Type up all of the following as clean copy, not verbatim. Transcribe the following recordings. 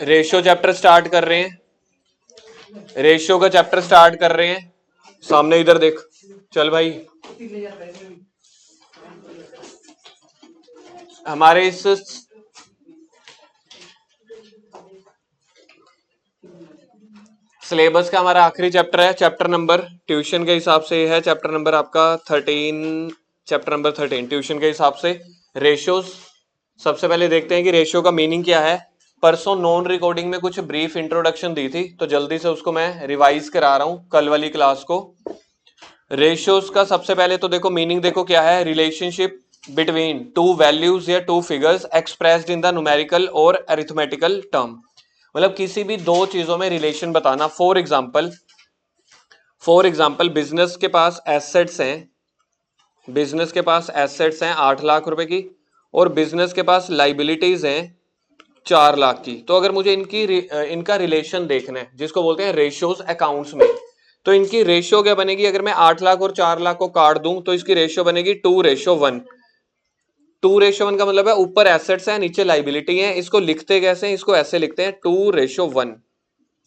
Ratio chapter start कर रहे हैं, रेशियो का चैप्टर स्टार्ट कर रहे हैं। सामने इधर देख, चल भाई। हमारे इस सिलेबस का हमारा आखिरी चैप्टर है, चैप्टर नंबर ट्यूशन के हिसाब से है चैप्टर नंबर आपका 13, चैप्टर नंबर 13 ट्यूशन के हिसाब से रेशियोज। सबसे पहले देखते हैं कि रेशियो का मीनिंग क्या है। परसों नॉन रिकॉर्डिंग में कुछ ब्रीफ इंट्रोडक्शन दी थी, तो जल्दी से उसको मैं रिवाइज करा रहा हूं कल वाली क्लास को। रेशियोज का सबसे पहले तो देखो मीनिंग, देखो क्या है। रिलेशनशिप बिटवीन टू वैल्यूज या two figures expressed in the numerical और अरिथमेटिकल टर्म। मतलब किसी भी दो चीजों में रिलेशन बताना। फॉर एग्जाम्पल बिजनेस के पास एसेट्स हैं, बिजनेस के पास एसेट्स हैं 8 लाख रुपए की, और बिजनेस के पास लाइबिलिटीज हैं 4 लाख की। तो अगर मुझे इनका रिलेशन देखना है, जिसको बोलते हैं रेशियोज अकाउंट्स में, तो इनकी रेशियो क्या बनेगी। अगर मैं 8 लाख और 4 लाख को काट दूं तो इसकी रेशियो बनेगी 2:1। 2:1 का मतलब है ऊपर एसेट्स है नीचे लाइबिलिटी है। इसको लिखते कैसे हैं, इसको ऐसे लिखते हैं 2:1।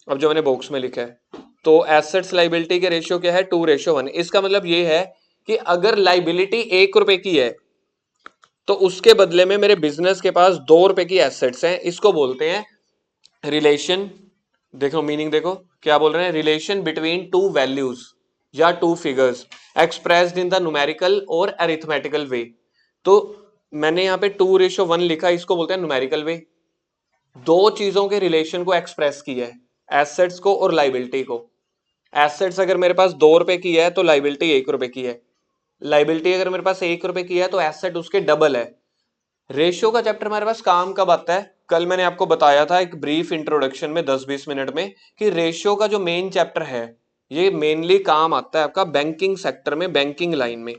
अब जो मैंने बॉक्स में लिखा है, तो एसेट्स लाइबिलिटी के रेशियो क्या है 2:1। इसका मतलब ये है कि अगर लाइबिलिटी 1 रुपए की है तो उसके बदले में मेरे बिजनेस के पास 2 रुपए की एसेट्स हैं। इसको बोलते हैं रिलेशन। देखो मीनिंग, देखो क्या बोल रहे हैं। रिलेशन बिटवीन टू वैल्यूज या two figures expressed in the numerical और अरिथमेटिकल वे। तो मैंने यहाँ पे 2:1 लिखा, इसको बोलते हैं न्यूमेरिकल वे। दो चीजों के रिलेशन को एक्सप्रेस किया है, एसेट्स को और लाइबिलिटी को। एसेट्स अगर मेरे पास 2 रुपए की है तो लाइबिलिटी 1 रुपए की है। लाइबिलिटी अगर मेरे पास 1 रुपए की है तो एसेट उसके डबल है। रेशियो का चैप्टर हमारे पास काम कब आता है। कल मैंने आपको बताया था एक ब्रीफ इंट्रोडक्शन में 10-20 मिनट में कि रेशियो का जो मेन चैप्टर है ये मेनली काम आता है आपका बैंकिंग सेक्टर में, बैंकिंग लाइन में।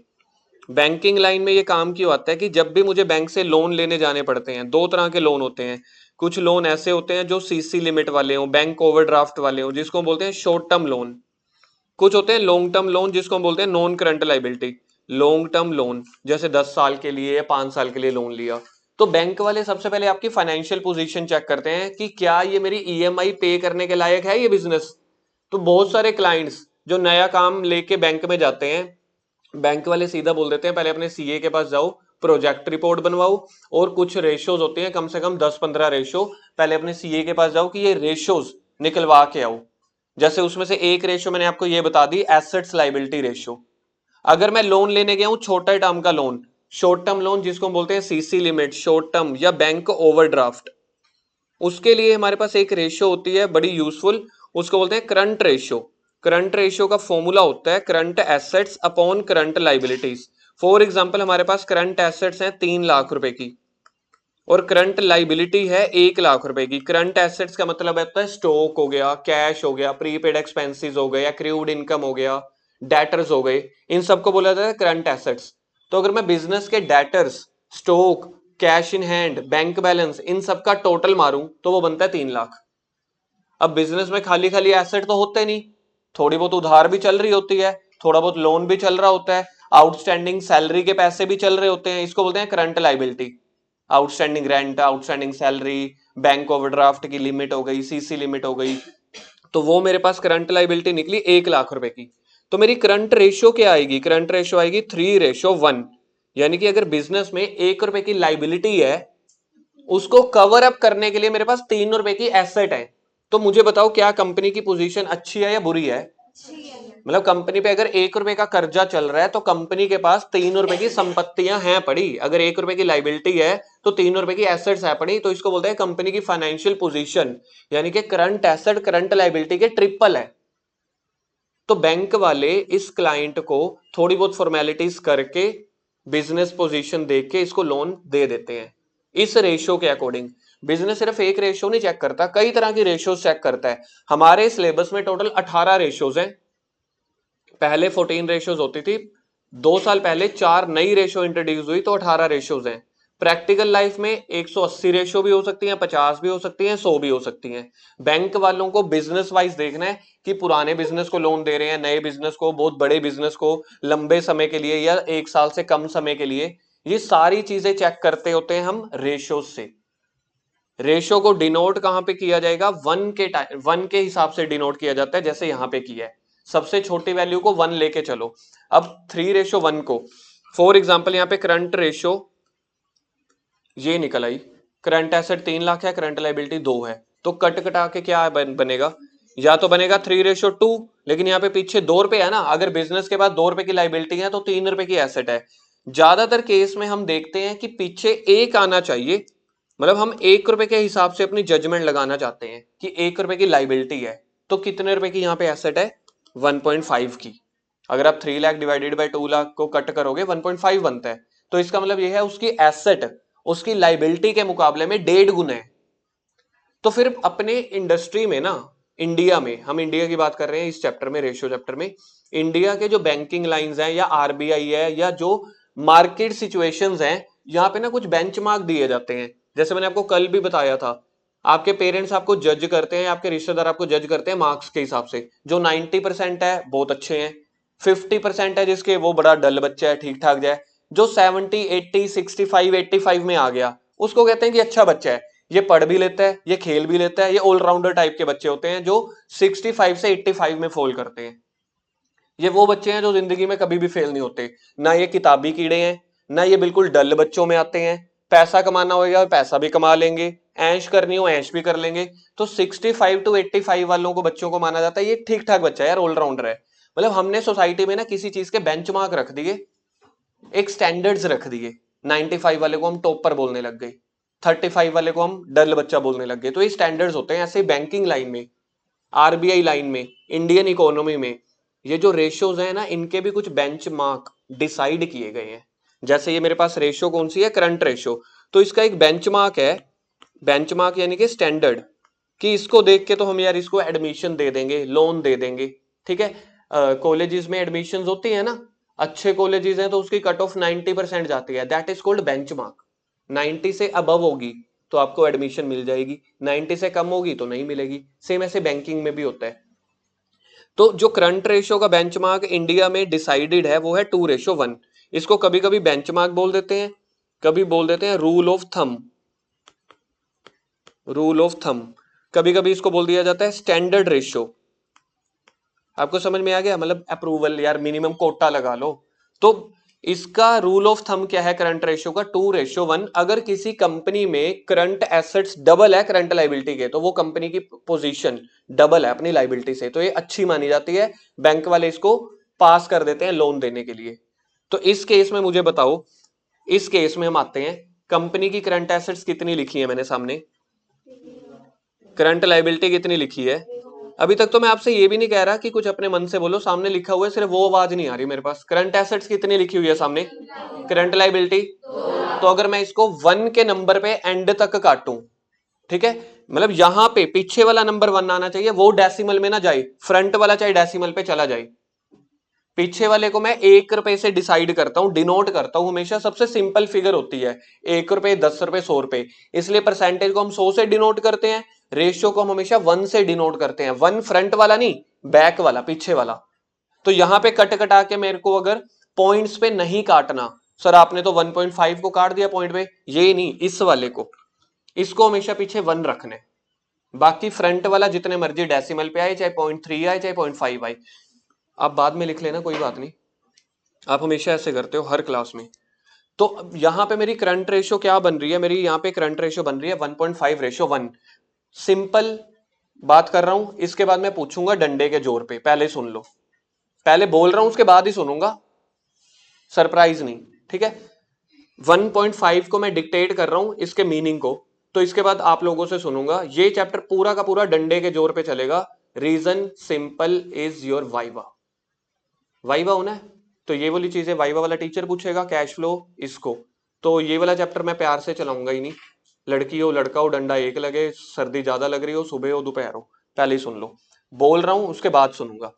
बैंकिंग लाइन में ये काम क्यों आता है कि जब भी मुझे बैंक से लोन लेने जाने पड़ते हैं, दो तरह के लोन होते हैं। कुछ लोन ऐसे होते हैं जो सीसी लिमिट वाले हो, बैंक ओवरड्राफ्ट वाले हो, जिसको हम बोलते हैं शॉर्ट टर्म लोन। कुछ होते हैं लॉन्ग टर्म लोन, जिसको हम बोलते हैं non current liability. Long term loan जैसे 10 साल के लिए या 5 साल के लिए लोन लिया, तो बैंक वाले सबसे पहले आपकी फाइनेंशियल पोजीशन चेक करते हैं कि क्या ये मेरी ईएमआई पे करने के लायक है ये बिजनेस। तो बहुत सारे क्लाइंट्स जो नया काम लेके बैंक में जाते हैं, बैंक वाले सीधा बोल देते हैं पहले अपने सीए के पास जाओ, प्रोजेक्ट रिपोर्ट बनवाओ, और कुछ रेशियोज होते हैं कम से कम 10-15 रेशियो, पहले अपने सीए के पास जाओ कि ये रेशियोज निकलवा के आओ। जैसे उसमें से एक रेशियो मैंने आपको ये बता दी, एसेट्स लाइबिलिटी रेशियो। अगर मैं लोन लेने गया हूं छोटा टर्म का लोन, शॉर्ट टर्म लोन जिसको हम बोलते हैं सीसी लिमिट, शॉर्ट टर्म या बैंक ओवरड्राफ्ट, उसके लिए हमारे पास एक रेशियो होती है बड़ी यूजफुल, उसको बोलते हैं करंट रेशियो। करंट रेशियो का फॉर्मूला होता है current assets upon current liabilities. For example हमारे पास करंट एसेट्स हैं 3 लाख रुपए की और करंट लाइबिलिटी है 1 लाख रुपए की। करंट एसेट्स का मतलब होता है स्टॉक हो गया, कैश हो गया, प्रीपेड एक्सपेंसेस हो गए, एक्रूड इनकम हो गया, डेटर्स हो गए, इन सबको बोला जाता है करंट एसेट्स। तो अगर मैं बिजनेस के debtors, stock, cash in hand, bank balance, इन सब का टोटल मारूं तो वो बनता है 3 लाख। अब बिजनेस में खाली खाली एसेट तो होते नहीं, थोड़ी बहुत उधार भी चल रही होती है, थोड़ा बहुत लोन भी चल रहा होता है, आउटस्टैंडिंग सैलरी के पैसे भी चल रहे होते हैं, इसको बोलते हैं current liability. Outstanding rent, outstanding salary, bank overdraft की लिमिट हो गई, सीसी लिमिट हो गई, तो वो मेरे पास करंट लाइबिलिटी निकली 1 लाख रुपए की। तो मेरी करंट रेशियो क्या आएगी, करंट रेशियो आएगी 3:1। यानी कि अगर बिजनेस में 1 रुपए की लाइबिलिटी है, उसको कवर अप करने के लिए मेरे पास 3 रुपए की एसेट है। तो मुझे बताओ क्या कंपनी की पोजीशन अच्छी है या बुरी है। मतलब कंपनी पे अगर 1 रुपए का कर्जा चल रहा है तो कंपनी के पास 3 रुपए की संपत्तियां हैं पड़ी। अगर 1 रुपए की लाइबिलिटी है तो 3 रुपए की एसेट्स है पड़ी, तो इसको बोलते हैं कंपनी की फाइनेंशियल पोजीशन। यानी कि करंट एसेट करंट लाइबिलिटी के ट्रिपल है। तो बैंक वाले इस क्लाइंट को थोड़ी बहुत फॉर्मेलिटीज करके, बिजनेस पोजीशन देख के इसको लोन दे देते हैं इस रेशियो के अकॉर्डिंग। बिजनेस सिर्फ एक रेशियो नहीं चेक करता, कई तरह की रेशियोज चेक करता है। हमारे सिलेबस में टोटल 18 रेशियोज हैं। पहले 14 रेशियोज होती थी, 2 साल पहले 4 नई रेशियो इंट्रोड्यूस हुई तो 18 रेशियोज हैं। प्रैक्टिकल लाइफ में 180 रेशियो भी हो सकती हैं, 50 भी हो सकती हैं, 100 भी हो सकती हैं। बैंक वालों को बिजनेस वाइज देखना है कि पुराने बिजनेस को लोन दे रहे हैं, नए बिजनेस को, बहुत बड़े बिजनेस को, लंबे समय के लिए या 1 साल से कम समय के लिए। ये सारी चीजें चेक करते होते हैं हम रेशियोज से। रेशो को डिनोट कहां पे किया जाएगा, वन के हिसाब से डिनोट किया जाता है, जैसे यहां पे किया है। सबसे छोटी वैल्यू को 1 लेके चलो। अब 3:1 को, फॉर एग्जाम्पल यहाँ पे करंट रेशो ये निकल आई, करंट एसेट 3 लाख है, करंट लाइबिलिटी 2 है, तो कट कटा के क्या बनेगा, या तो बनेगा 3:2, लेकिन यहाँ पे पीछे 2 रुपए है ना, अगर बिजनेस के पास 2 रुपए की लाइबिलिटी है तो 3 रुपए की एसेट है। ज्यादातर केस में हम देखते हैं कि पीछे 1 आना चाहिए, मतलब हम 1 रुपए के हिसाब से अपनी जजमेंट लगाना चाहते हैं कि 1 रुपए की लाइबिलिटी है, तो कितने रुपए की यहाँ पे एसेट है, 1.5 की। अगर आप 3 लाख डिवाइडेड बाई 2 लाख को कट करोगे 1.5 बनता है, तो इसका मतलब यह है उसकी एसेट उसकी लाइबिलिटी के मुकाबले में 1.5 गुना है। तो फिर अपने इंडस्ट्री में ना, इंडिया में, हम इंडिया की बात कर रहे हैं इस चैप्टर में, रेशियो चैप्टर में, इंडिया के जो बैंकिंग लाइंस हैं या आरबीआई है या जो मार्केट सिचुएशंस हैं, यहाँ पे ना कुछ बेंचमार्क दिए जाते हैं। जैसे मैंने आपको कल भी बताया था, आपके पेरेंट्स आपको जज करते हैं, आपके रिश्तेदार आपको जज करते हैं मार्क्स के हिसाब से। जो 90% है बहुत अच्छे हैं, 50% है जिसके वो बड़ा डल बच्चा है, ठीक ठाक जाए, जो 70, 80, 65, 85 में आ गया उसको कहते हैं कि अच्छा बच्चा है, ये पढ़ भी लेता है, ये खेल भी लेता है, ये ऑलराउंडर टाइप के बच्चे होते हैं जो 65 से 85 में फॉल करते हैं। ये वो बच्चे हैं जो जिंदगी में कभी भी फेल नहीं होते, ना ये किताबी कीड़े हैं, ना ये बिल्कुल डल बच्चों में आते हैं। पैसा कमाना होगा पैसा भी कमा लेंगे, ऐश करनी हो ऐश भी कर लेंगे। तो 65 to 85 वालों को बच्चों को माना जाता है ये ठीक ठाक बच्चा है यार, ऑलराउंडर है। मतलब हमने सोसाइटी में ना किसी चीज के बेंचमार्क रख दिए, एक स्टैंडर्ड्स रख दिए। 95 वाले को हम टॉपर बोलने लग गए, 35 वाले को हम डल बच्चा बोलने लग गए। तो ये स्टैंडर्ड्स होते हैं। ऐसे बैंकिंग लाइन में, आरबीआई लाइन में, इंडियन इकोनॉमी में ये जो रेशियोज हैं ना, इनके भी कुछ बेंचमार्क डिसाइड किए गए हैं। जैसे ये मेरे पास रेशियो कौन सी है, करंट रेशियो, तो इसका एक बेंचमार्क है, बेंचमार्क यानी कि स्टैंडर्ड, कि इसको देख के तो हम यार इसको एडमिशन दे देंगे, लोन दे देंगे। ठीक है, कॉलेजेस में एडमिशन होती है ना, अच्छे कॉलेजेस हैं तो उसकी कट ऑफ 90% जाती है, दैट इज कॉल्ड बेंचमार्क। 90 से अबव होगी तो आपको एडमिशन मिल जाएगी, 90 से कम होगी तो नहीं मिलेगी। सेम ऐसे बैंकिंग में भी होता है। तो जो करंट रेशियो का बेंचमार्क इंडिया में डिसाइडेड है वो है 2:1। इसको कभी कभी बेंचमार्क बोल देते हैं, कभी बोल देते हैं rule of thumb, rule of thumb, कभी कभी इसको बोल दिया जाता है स्टैंडर्ड रेशियो। आपको समझ में आ गया, मतलब अप्रूवल यार, मिनिमम कोटा लगा लो। तो इसका रूल ऑफ थंब क्या है करंट रेशियो का, 2:1। अगर किसी कंपनी में करंट एसेट्स डबल है करंट लाइबिलिटी के, तो वो कंपनी की पोजीशन डबल है अपनी लाइबिलिटी से, तो ये अच्छी मानी जाती है, बैंक वाले इसको पास कर देते हैं लोन देने के लिए। तो इस केस में मुझे बताओ, इस केस में हम आते हैं, कंपनी की करंट एसेट्स कितनी लिखी है मैंने सामने, करंट लाइबिलिटी कितनी लिखी है। अभी तक तो मैं आपसे ये भी नहीं कह रहा कि कुछ अपने मन से बोलो, सामने लिखा हुआ है, सिर्फ वो आवाज नहीं आ रही मेरे पास। करंट एसेट्स कितनी लिखी हुई है सामने, करंट लाइबिलिटी, तो अगर मैं इसको 1 के नंबर पे एंड तक काटूं, ठीक है, मतलब यहां पे पीछे वाला नंबर 1 आना चाहिए, वो डेसिमल में ना जाए, फ्रंट वाला चाहे डेसिमल पे चला जाए। पीछे वाले को मैं 1 रुपए से डिसाइड करता हूं, डिनोट करता हूं, हमेशा सबसे सिंपल फिगर होती है 1 रुपए, 10 रुपए, 100 रुपए, इसलिए परसेंटेज को हम 100 से डिनोट करते हैं, रेशियो को हम हमेशा 1 से डिनोट करते हैं। 1 फ्रंट वाला नहीं, बैक वाला, पीछे वाला। तो यहां पे कट कटा के मेरे को अगर पॉइंट्स पे नहीं काटना, सर आपने तो 1.5 को काट दिया पॉइंट पे, ये नहीं, इस वाले को, इसको हमेशा पीछे 1 रखने, बाकी फ्रंट वाला जितने मर्जी डेसिमल पे आए, चाहे 0.3 आए चाहे 0.5 आए, आप बाद में लिख लेना कोई बात नहीं, आप हमेशा ऐसे करते हो हर क्लास में। तो यहां पे मेरी करंट रेशियो क्या बन रही है, मेरी यहां पे करंट रेशियो बन रही है 1.5:1। सिंपल बात कर रहा हूं, इसके बाद मैं पूछूंगा डंडे के जोर पे, पहले सुन लो, पहले बोल रहा हूं उसके बाद ही सुनूंगा, सरप्राइज नहीं, ठीक है। 1.5 को मैं डिक्टेट कर रहा हूं इसके मीनिंग को, तो इसके बाद आप लोगों से सुनूंगा। ये चैप्टर पूरा का पूरा डंडे के जोर पे चलेगा। Reason simple is your viva, viva होना है तो ये वाली चीजें वाइवा वाला टीचर पूछेगा, कैश फ्लो इसको, तो ये वाला चैप्टर मैं प्यार से चलाऊंगा ही नहीं। लड़की हो लड़का हो, डंडा एक लगे, सर्दी ज्यादा लग रही हो, सुबह हो दोपहर हो, पहले ही सुन लो, बोल रहा हूं उसके बाद सुनूंगा।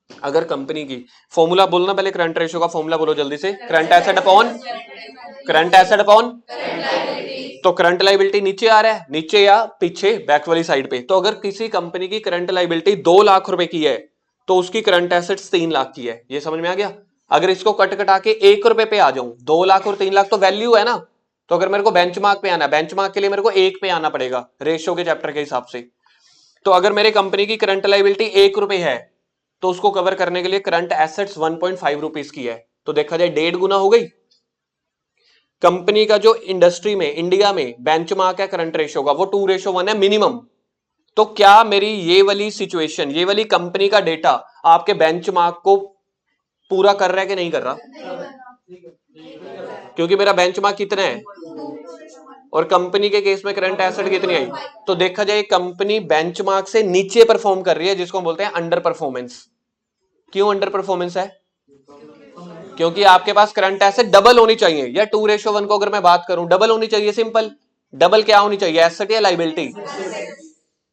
अगर कंपनी की फॉर्मूला बोलना, पहले करंट रेशियो का फॉर्मूला बोलो जल्दी से, current asset upon, current asset upon, तो करंट लाइबिलिटी नीचे आ रहा है, नीचे या पीछे, बैक वाली साइड पे। तो अगर किसी कंपनी की करंट लाइबिलिटी 2 लाख रुपए की है तो उसकी करंट एसेट्स 3 लाख की है, ये समझ में आ गया। अगर इसको कट कटा के 1 रुपए पे आ जाऊं, 2 लाख और 3 लाख तो वैल्यू है ना, तो अगर मेरे को बेंचमार्क पे आना है, बेंचमार्क के लिए मेरे को 1 पे आना पड़ेगा रेशियो के चैप्टर के हिसाब से। तो अगर मेरे कंपनी की करंट लायबिलिटी 1 रुपए है तो उसको कवर करने के लिए करंट एसेट्स 1.5 रुपीज की है, तो देखा जाए 1.5 गुना हो गई। कंपनी का जो इंडस्ट्री में इंडिया में बेंचमार्क है करंट रेशियो का वो 2:1 है मिनिमम। तो क्या मेरी ये वाली सिचुएशन, ये वाली कंपनी का डेटा आपके बेंचमार्क को पूरा कर रहा है कि नहीं कर रहा? क्योंकि मेरा बेंचमार्क कितना है और कंपनी के केस में करंट एसेट कितनी आई, तो देखा जाए कंपनी बेंचमार्क से नीचे परफॉर्म कर रही है, जिसको हम बोलते हैं अंडर परफॉर्मेंस। क्यों अंडर परफॉर्मेंस है? क्योंकि आपके पास करंट एसेट डबल होनी चाहिए, या 2:1 को अगर मैं बात करूं डबल होनी चाहिए, सिंपल। डबल क्या होनी चाहिए, एसेट या लाइबिलिटी?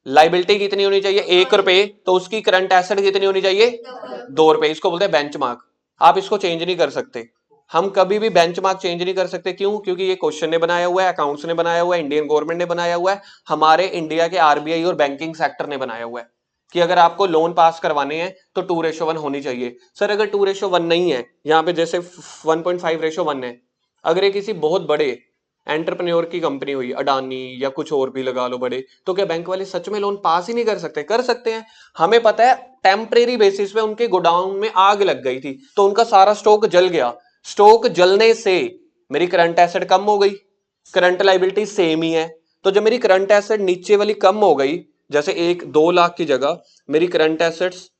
लाइबिलिटी कितनी होनी चाहिए, 1 रुपए, तो उसकी करंट एसेट कितनी होनी चाहिए, 2 रुपए। इसको बोलते हैं बेंचमार्क। आप इसको चेंज नहीं कर सकते, हम कभी भी बेंचमार्क चेंज नहीं कर सकते। क्यों? क्योंकि ये क्वेश्चन ने बनाया हुआ है, अकाउंट्स ने बनाया हुआ है, इंडियन गवर्नमेंट ने बनाया हुआ है, हमारे इंडिया के आरबीआई और बैंकिंग सेक्टर ने बनाया हुआ है कि अगर आपको लोन पास करवाने हैं तो 2:1 होनी चाहिए। सर अगर 2:1 नहीं है, यहाँ पे जैसे 1.5:1 है, अगर ये किसी बहुत बड़े एंटरप्रेन्योर की कंपनी हुई, अडानी या कुछ और भी लगा लो बड़े, तो क्या बैंक वाले सच में लोन पास ही नहीं कर सकते? कर सकते हैं। हमें पता है टेम्परेरी बेसिस पे उनके गोडाउन में आग लग गई थी तो उनका सारा स्टॉक जल गया। स्टॉक जलने से मेरी करंट एसेट कम हो गई, करंट लायबिलिटी सेम ही है। तो जब मेरी करंट एसेट नीचे वाली कम हो गई, जैसे 2 लाख की जगह मेरी करंट एसेट्स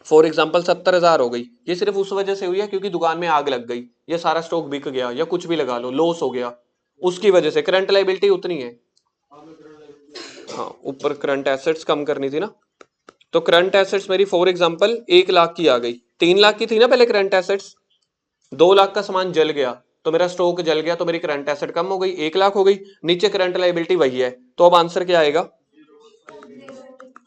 फॉर एग्जाम्पल 70,000 हो गई, ये सिर्फ उस वजह से हुई है क्योंकि दुकान में आग लग गई, ये सारा स्टॉक बिक गया, या कुछ भी लगा लो लॉस हो गया, उसकी वजह से करंट लायबिलिटी उतनी है। हाँ, ऊपर करंट एसेट्स कम करनी थी ना, तो करंट एसेट्स मेरी फॉर एग्जांपल 1 लाख की आ गई, 3 लाख की थी ना पहले करंट एसेट्स, 2 लाख का सामान जल गया तो मेरा स्टॉक जल गया, तो मेरी करंट एसेट कम हो गई, 1 लाख हो गई, नीचे करंट लायबिलिटी वही है। तो अब आंसर क्या आएगा,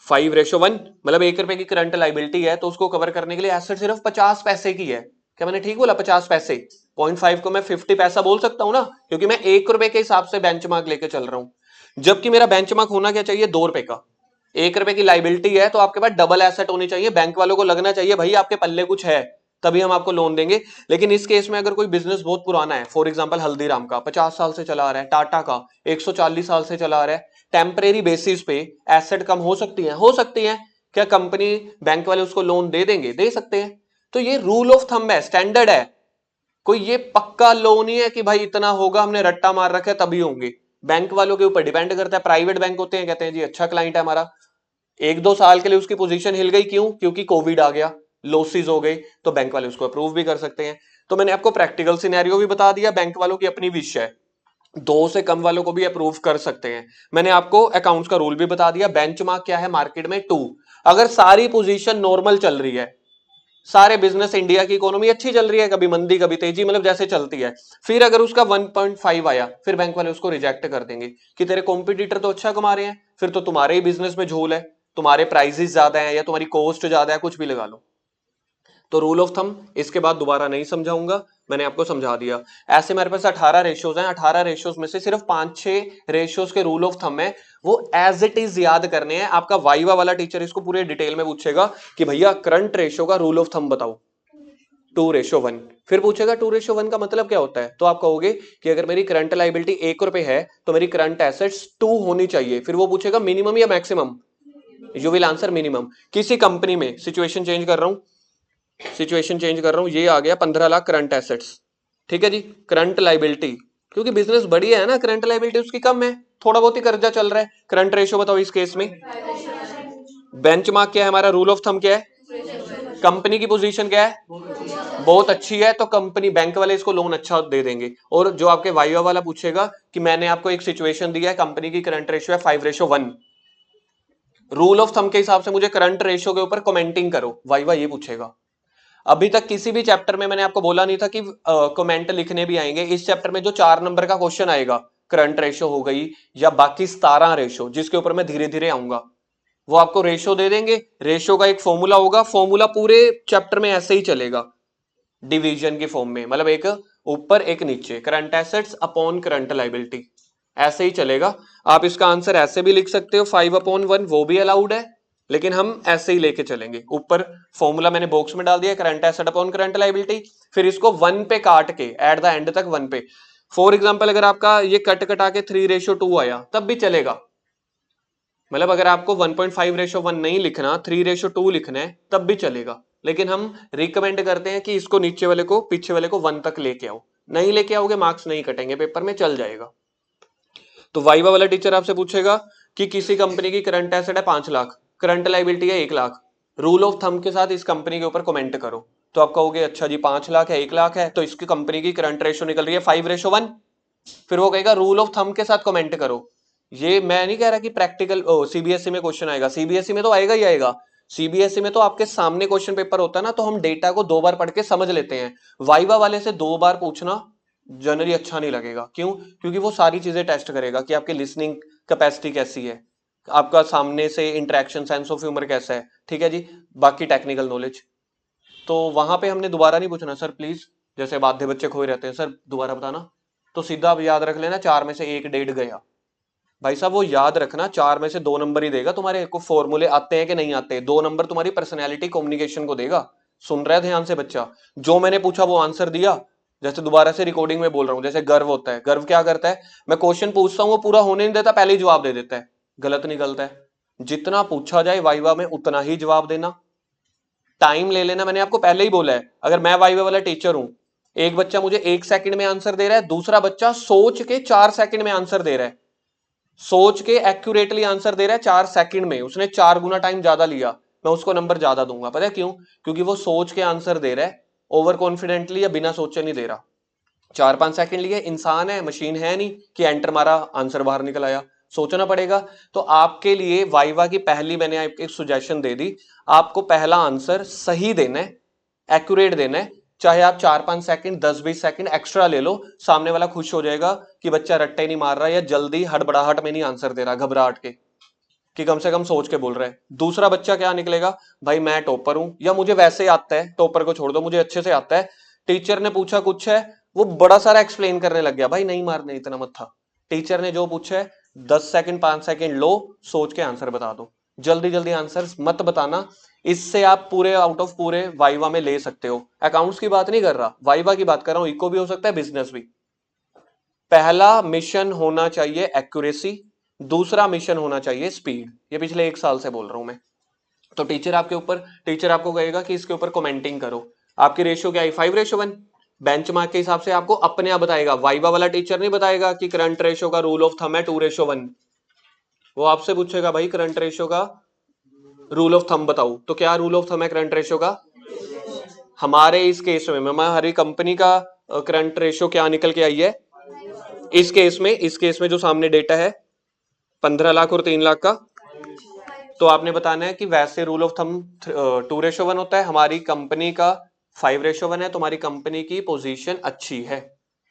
5:1। मतलब 1 रुपए की करंट लायबिलिटी है तो उसको कवर करने के लिए एसेट सिर्फ 50 पैसे की है। क्या मैंने ठीक बोला? 50 पैसे। 0.5 को मैं 50 पैसा बोल सकता हूं ना, क्योंकि मैं 1 रुपए के हिसाब से बेंचमार्क लेके चल रहा हूं। जबकि मेरा बेंचमार्क होना क्या चाहिए, 2 रुपए का। 1 रुपए की लायबिलिटी है तो आपके पास डबल एसेट होनी चाहिए, बैंक वालों को लगना चाहिए भाई आपके पल्ले कुछ है, तभी हम आपको लोन देंगे। लेकिन इस केस में अगर कोई बिजनेस बहुत पुराना है, फॉर एग्जांपल हल्दीराम का 50 साल से चला आ रहा है, टाटा का 140 साल से चला आ रहा है, टेम्परेरी बेसिस पे एसेट कम हो सकती है, हो सकती है। क्या कंपनी बैंक वाले उसको लोन दे देंगे? दे सकते हैं। तो ये रूल ऑफ थंब है, स्टैंडर्ड है, कोई ये पक्का लोन नहीं है कि भाई इतना होगा हमने रट्टा मार रखा है तभी होंगे। बैंक वालों के ऊपर डिपेंड करता है। प्राइवेट बैंक होते हैं, कहते हैं जी अच्छा क्लाइंट है हमारा, 1-2 साल के लिए उसकी पोजीशन हिल गई, क्यों? क्योंकि कोविड आ गया, लॉसेस हो गए, तो बैंक वाले उसको अप्रूव भी कर सकते हैं। तो मैंने आपको प्रैक्टिकल सिनेरियो भी बता दिया, बैंक वालों की अपनी विश है, 2 से कम वालों को भी अप्रूव कर सकते हैं। मैंने आपको अकाउंट्स का रूल भी बता दिया, बेंचमार्क क्या है मार्केट में 2। अगर सारी पोजीशन नॉर्मल चल रही है, सारे बिजनेस, इंडिया की इकोनॉमी अच्छी चल रही है, कभी मंदी कभी तेजी, मतलब जैसे चलती है, फिर अगर उसका 1.5 आया, फिर बैंक वाले उसको रिजेक्ट कर देंगे कि तेरे कॉम्पिटिटर तो अच्छा कमा रहे हैं, फिर तो तुम्हारे ही बिजनेस में झोल है, तुम्हारे प्राइसेस ज्यादा है या तुम्हारी कॉस्ट ज्यादा है, कुछ भी लगा लो। तो रूल ऑफ थंब इसके बाद दोबारा नहीं समझाऊंगा, मैंने आपको समझा दिया। ऐसे मेरे पास 18 रेशियोज हैं, 18 रेशियोज में से सिर्फ 5-6 रेशियोज के रूल ऑफ थंब है, वो एज इट इज याद करने हैं। आपका वाइवा वाला टीचर इसको पूरे डिटेल में पूछेगा कि भैया करंट रेशियो का रूल ऑफ थंब बताओ, 2:1। फिर पूछेगा 2:1 का मतलब क्या होता है, तो आप कहोगे कि अगर मेरी करंट लायबिलिटी 1 रुपए है तो मेरी करंट एसेट्स 2 होनी चाहिए। फिर वो पूछेगा मिनिमम या maximum, you will answer minimum. किसी कंपनी में सिचुएशन चेंज कर रहा हूं, ये आ गया 15 लाख करंट एसेट्स, ठीक है जी। करंट लायबिलिटी, क्योंकि बिजनेस बढ़िया है ना, करंट लायबिलिटी उसकी कम है, थोड़ा बहुत ही कर्जा चल रहा है। करंट रेशियो बताओ इस केस में। बेंचमार्क क्या है हमारा, रूल ऑफ थंब क्या है, कंपनी की पोजीशन क्या है, बहुत अच्छी है, तो कंपनी बैंक वाले इसको लोन अच्छा दे देंगे। और जो आपके वाइवा वाला पूछेगा कि मैंने आपको एक सिचुएशन दिया है, कंपनी की करंट रेशियो है 5:1, रूल ऑफ थंब के हिसाब से मुझे करंट रेशियो के ऊपर कमेंटिंग करो, वाइवा ये पूछेगा। अभी तक किसी भी चैप्टर में मैंने आपको बोला नहीं था कि कमेंट लिखने भी आएंगे। इस चैप्टर में जो 4 नंबर का क्वेश्चन आएगा, करंट रेशियो हो गई या बाकी 17 रेशियो, जिसके ऊपर मैं धीरे धीरे आऊंगा, वो आपको रेशियो दे देंगे। रेशियो का एक फॉर्मूला होगा, फॉर्मूला पूरे चैप्टर में ऐसे ही चलेगा, डिवीजन की फॉर्म में, मतलब एक ऊपर एक नीचे, current assets upon current liability, ऐसे ही चलेगा। आप इसका आंसर ऐसे भी लिख सकते हो 5/1, वो भी अलाउड है, लेकिन हम ऐसे ही लेके चलेंगे। ऊपर फॉर्मूला मैंने बॉक्स में डाल दिया, current asset upon current liability, फिर इसको 1 पे काट के एट द एंड तक 1 पे। फॉर एग्जाम्पल अगर आपका ये कट कटा के 3:2 आया तब भी चलेगा, मतलब अगर आपको 1.5:1 नहीं लिखना, 3:2 लिखना है तब भी चलेगा, लेकिन हम रिकमेंड करते हैं कि इसको नीचे वाले को पीछे वाले को 1 तक लेके आओ, नहीं लेके आओगे मार्क्स नहीं कटेंगे पेपर में, चल जाएगा। तो वाइवा वाला टीचर आपसे पूछेगा कि किसी कंपनी की करंट एसेट है 5 लाख, करंट लाइबिलिटी है 1 लाख, रूल ऑफ थंब के साथ इस कंपनी के ऊपर कमेंट करो। तो आप कहोगे अच्छा जी 5 लाख है 1 लाख है, तो इसकी कंपनी की करंट रेशो निकल रही है 5:1। फिर वो कहेगा रूल ऑफ थंब के साथ कमेंट करो। ये मैं नहीं कह रहा कि प्रैक्टिकल सीबीएसई में क्वेश्चन आएगा, सीबीएसई में तो आएगा ही आएगा। सीबीएसई में तो आपके सामने क्वेश्चन पेपर होता है ना, तो हम डेटा को 2 बार पढ़ के समझ लेते हैं। वाइवा वाले से 2 बार पूछना जनरली अच्छा नहीं लगेगा। क्यों? क्योंकि वो सारी चीजें टेस्ट करेगा कि आपकी लिसनिंग कैपेसिटी कैसी है, आपका सामने से इंटरेक्शन, सेंस ऑफ ह्यूमर कैसा है, ठीक है जी, बाकी टेक्निकल नॉलेज। तो वहां पे हमने दोबारा नहीं पूछना सर प्लीज, जैसे आधे बच्चे खोए रहते हैं सर दोबारा बताना, तो सीधा आप याद रख लेना 4 में से 1 1.5 गया। भाई साहब वो याद रखना 4 में से 2 नंबर ही देगा, तुम्हारे को फॉर्मूले आते हैं कि नहीं आते, 2 नंबर तुम्हारी पर्सनैलिटी कम्युनिकेशन को देगा। सुन रहा है ध्यान से बच्चा, जो मैंने पूछा वो आंसर दिया। जैसे दोबारा से रिकॉर्डिंग में बोल रहा हूं, जैसे गर्व होता है, गर्व क्या करता है, मैं क्वेश्चन पूछता हूं वो पूरा होने नहीं देता, पहले ही जवाब दे देता है, गलत निकलता है। जितना पूछा जाए वाइवा में उतना ही जवाब देना, टाइम ले लेना। मैंने आपको पहले ही बोला है, अगर मैं वाइवा वाला टीचर हूं, एक बच्चा मुझे 1 सेकंड में आंसर दे रहा है, दूसरा बच्चा सोच के 4 सेकंड में आंसर दे रहा है, सोच के एक्यूरेटली आंसर दे रहा है 4 सेकंड में, उसने 4 गुना टाइम ज्यादा लिया, मैं उसको नंबर ज्यादा दूंगा। पता है क्यों? क्योंकि वो सोच के आंसर दे रहा है, ओवर कॉन्फिडेंटली या बिना सोचे नहीं दे रहा। 4-5 सेकंड लिए, इंसान है मशीन है नहीं कि एंटर मारा आंसर बाहर निकल आया, सोचना पड़ेगा। तो आपके लिए वाइवा की पहली मैंने आपको एक सुजेशन दे दी, आपको पहला आंसर सही देना है, एक्यूरेट देना है, चाहे आप 4-5 सेकंड 10-20 सेकंड एक्स्ट्रा ले लो, सामने वाला खुश हो जाएगा कि बच्चा रट्टे नहीं मार रहा या जल्दी हड़बड़ाहट में नहीं आंसर दे रहा घबराहट के, कि कम से कम सोच के बोल रहा है। दूसरा बच्चा क्या निकलेगा, भाई मैं टॉपर हूं या मुझे वैसे ही आता है, टॉपर को छोड़ दो मुझे अच्छे से आता है, टीचर ने पूछा कुछ है, वो बड़ा सारा एक्सप्लेन करने लग गया, भाई नहीं मारने इतना मत था, टीचर ने जो पूछा है 10 सेकंड 5 सेकंड लो, सोच के आंसर बता दो, जल्दी जल्दी आंसर मत बताना। इससे आप पूरे आउट ऑफ पूरे वाइवा में ले सकते हो। अकाउंट्स की बात नहीं कर रहा, वाइवा की बात कर रहा हूं, इको भी हो सकता है बिजनेस भी। पहला मिशन होना चाहिए एक्यूरेसी, दूसरा मिशन होना चाहिए स्पीड, ये पिछले 1 साल से बोल रहा हूं मैं। तो टीचर आपको कहेगा कि इसके ऊपर कमेंटिंग करो, आपकी रेशियो क्या है 5:1, बेंचमार्क के हिसाब से आपको अपने आप बताएगा, वाइवा वाला टीचर नहीं बताएगा कि करंट रेशियो का रूल ऑफ थंब है 2:1। वो आपसे पूछेगा भाई करंट रेशियो का रूल ऑफ थंब बताओ, तो क्या रूल ऑफ थंब है करंट रेशियो का? हमारे इस केस में हमारी कंपनी का करंट रेशियो क्या निकल के आई है इस केस में जो सामने डेटा है 15 लाख और 3 लाख का, तो आपने बताना है कि वैसे रूल ऑफ थंब 2:1 होता है, हमारी कंपनी का 5:1 है, तुम्हारी कंपनी की पोजीशन अच्छी है,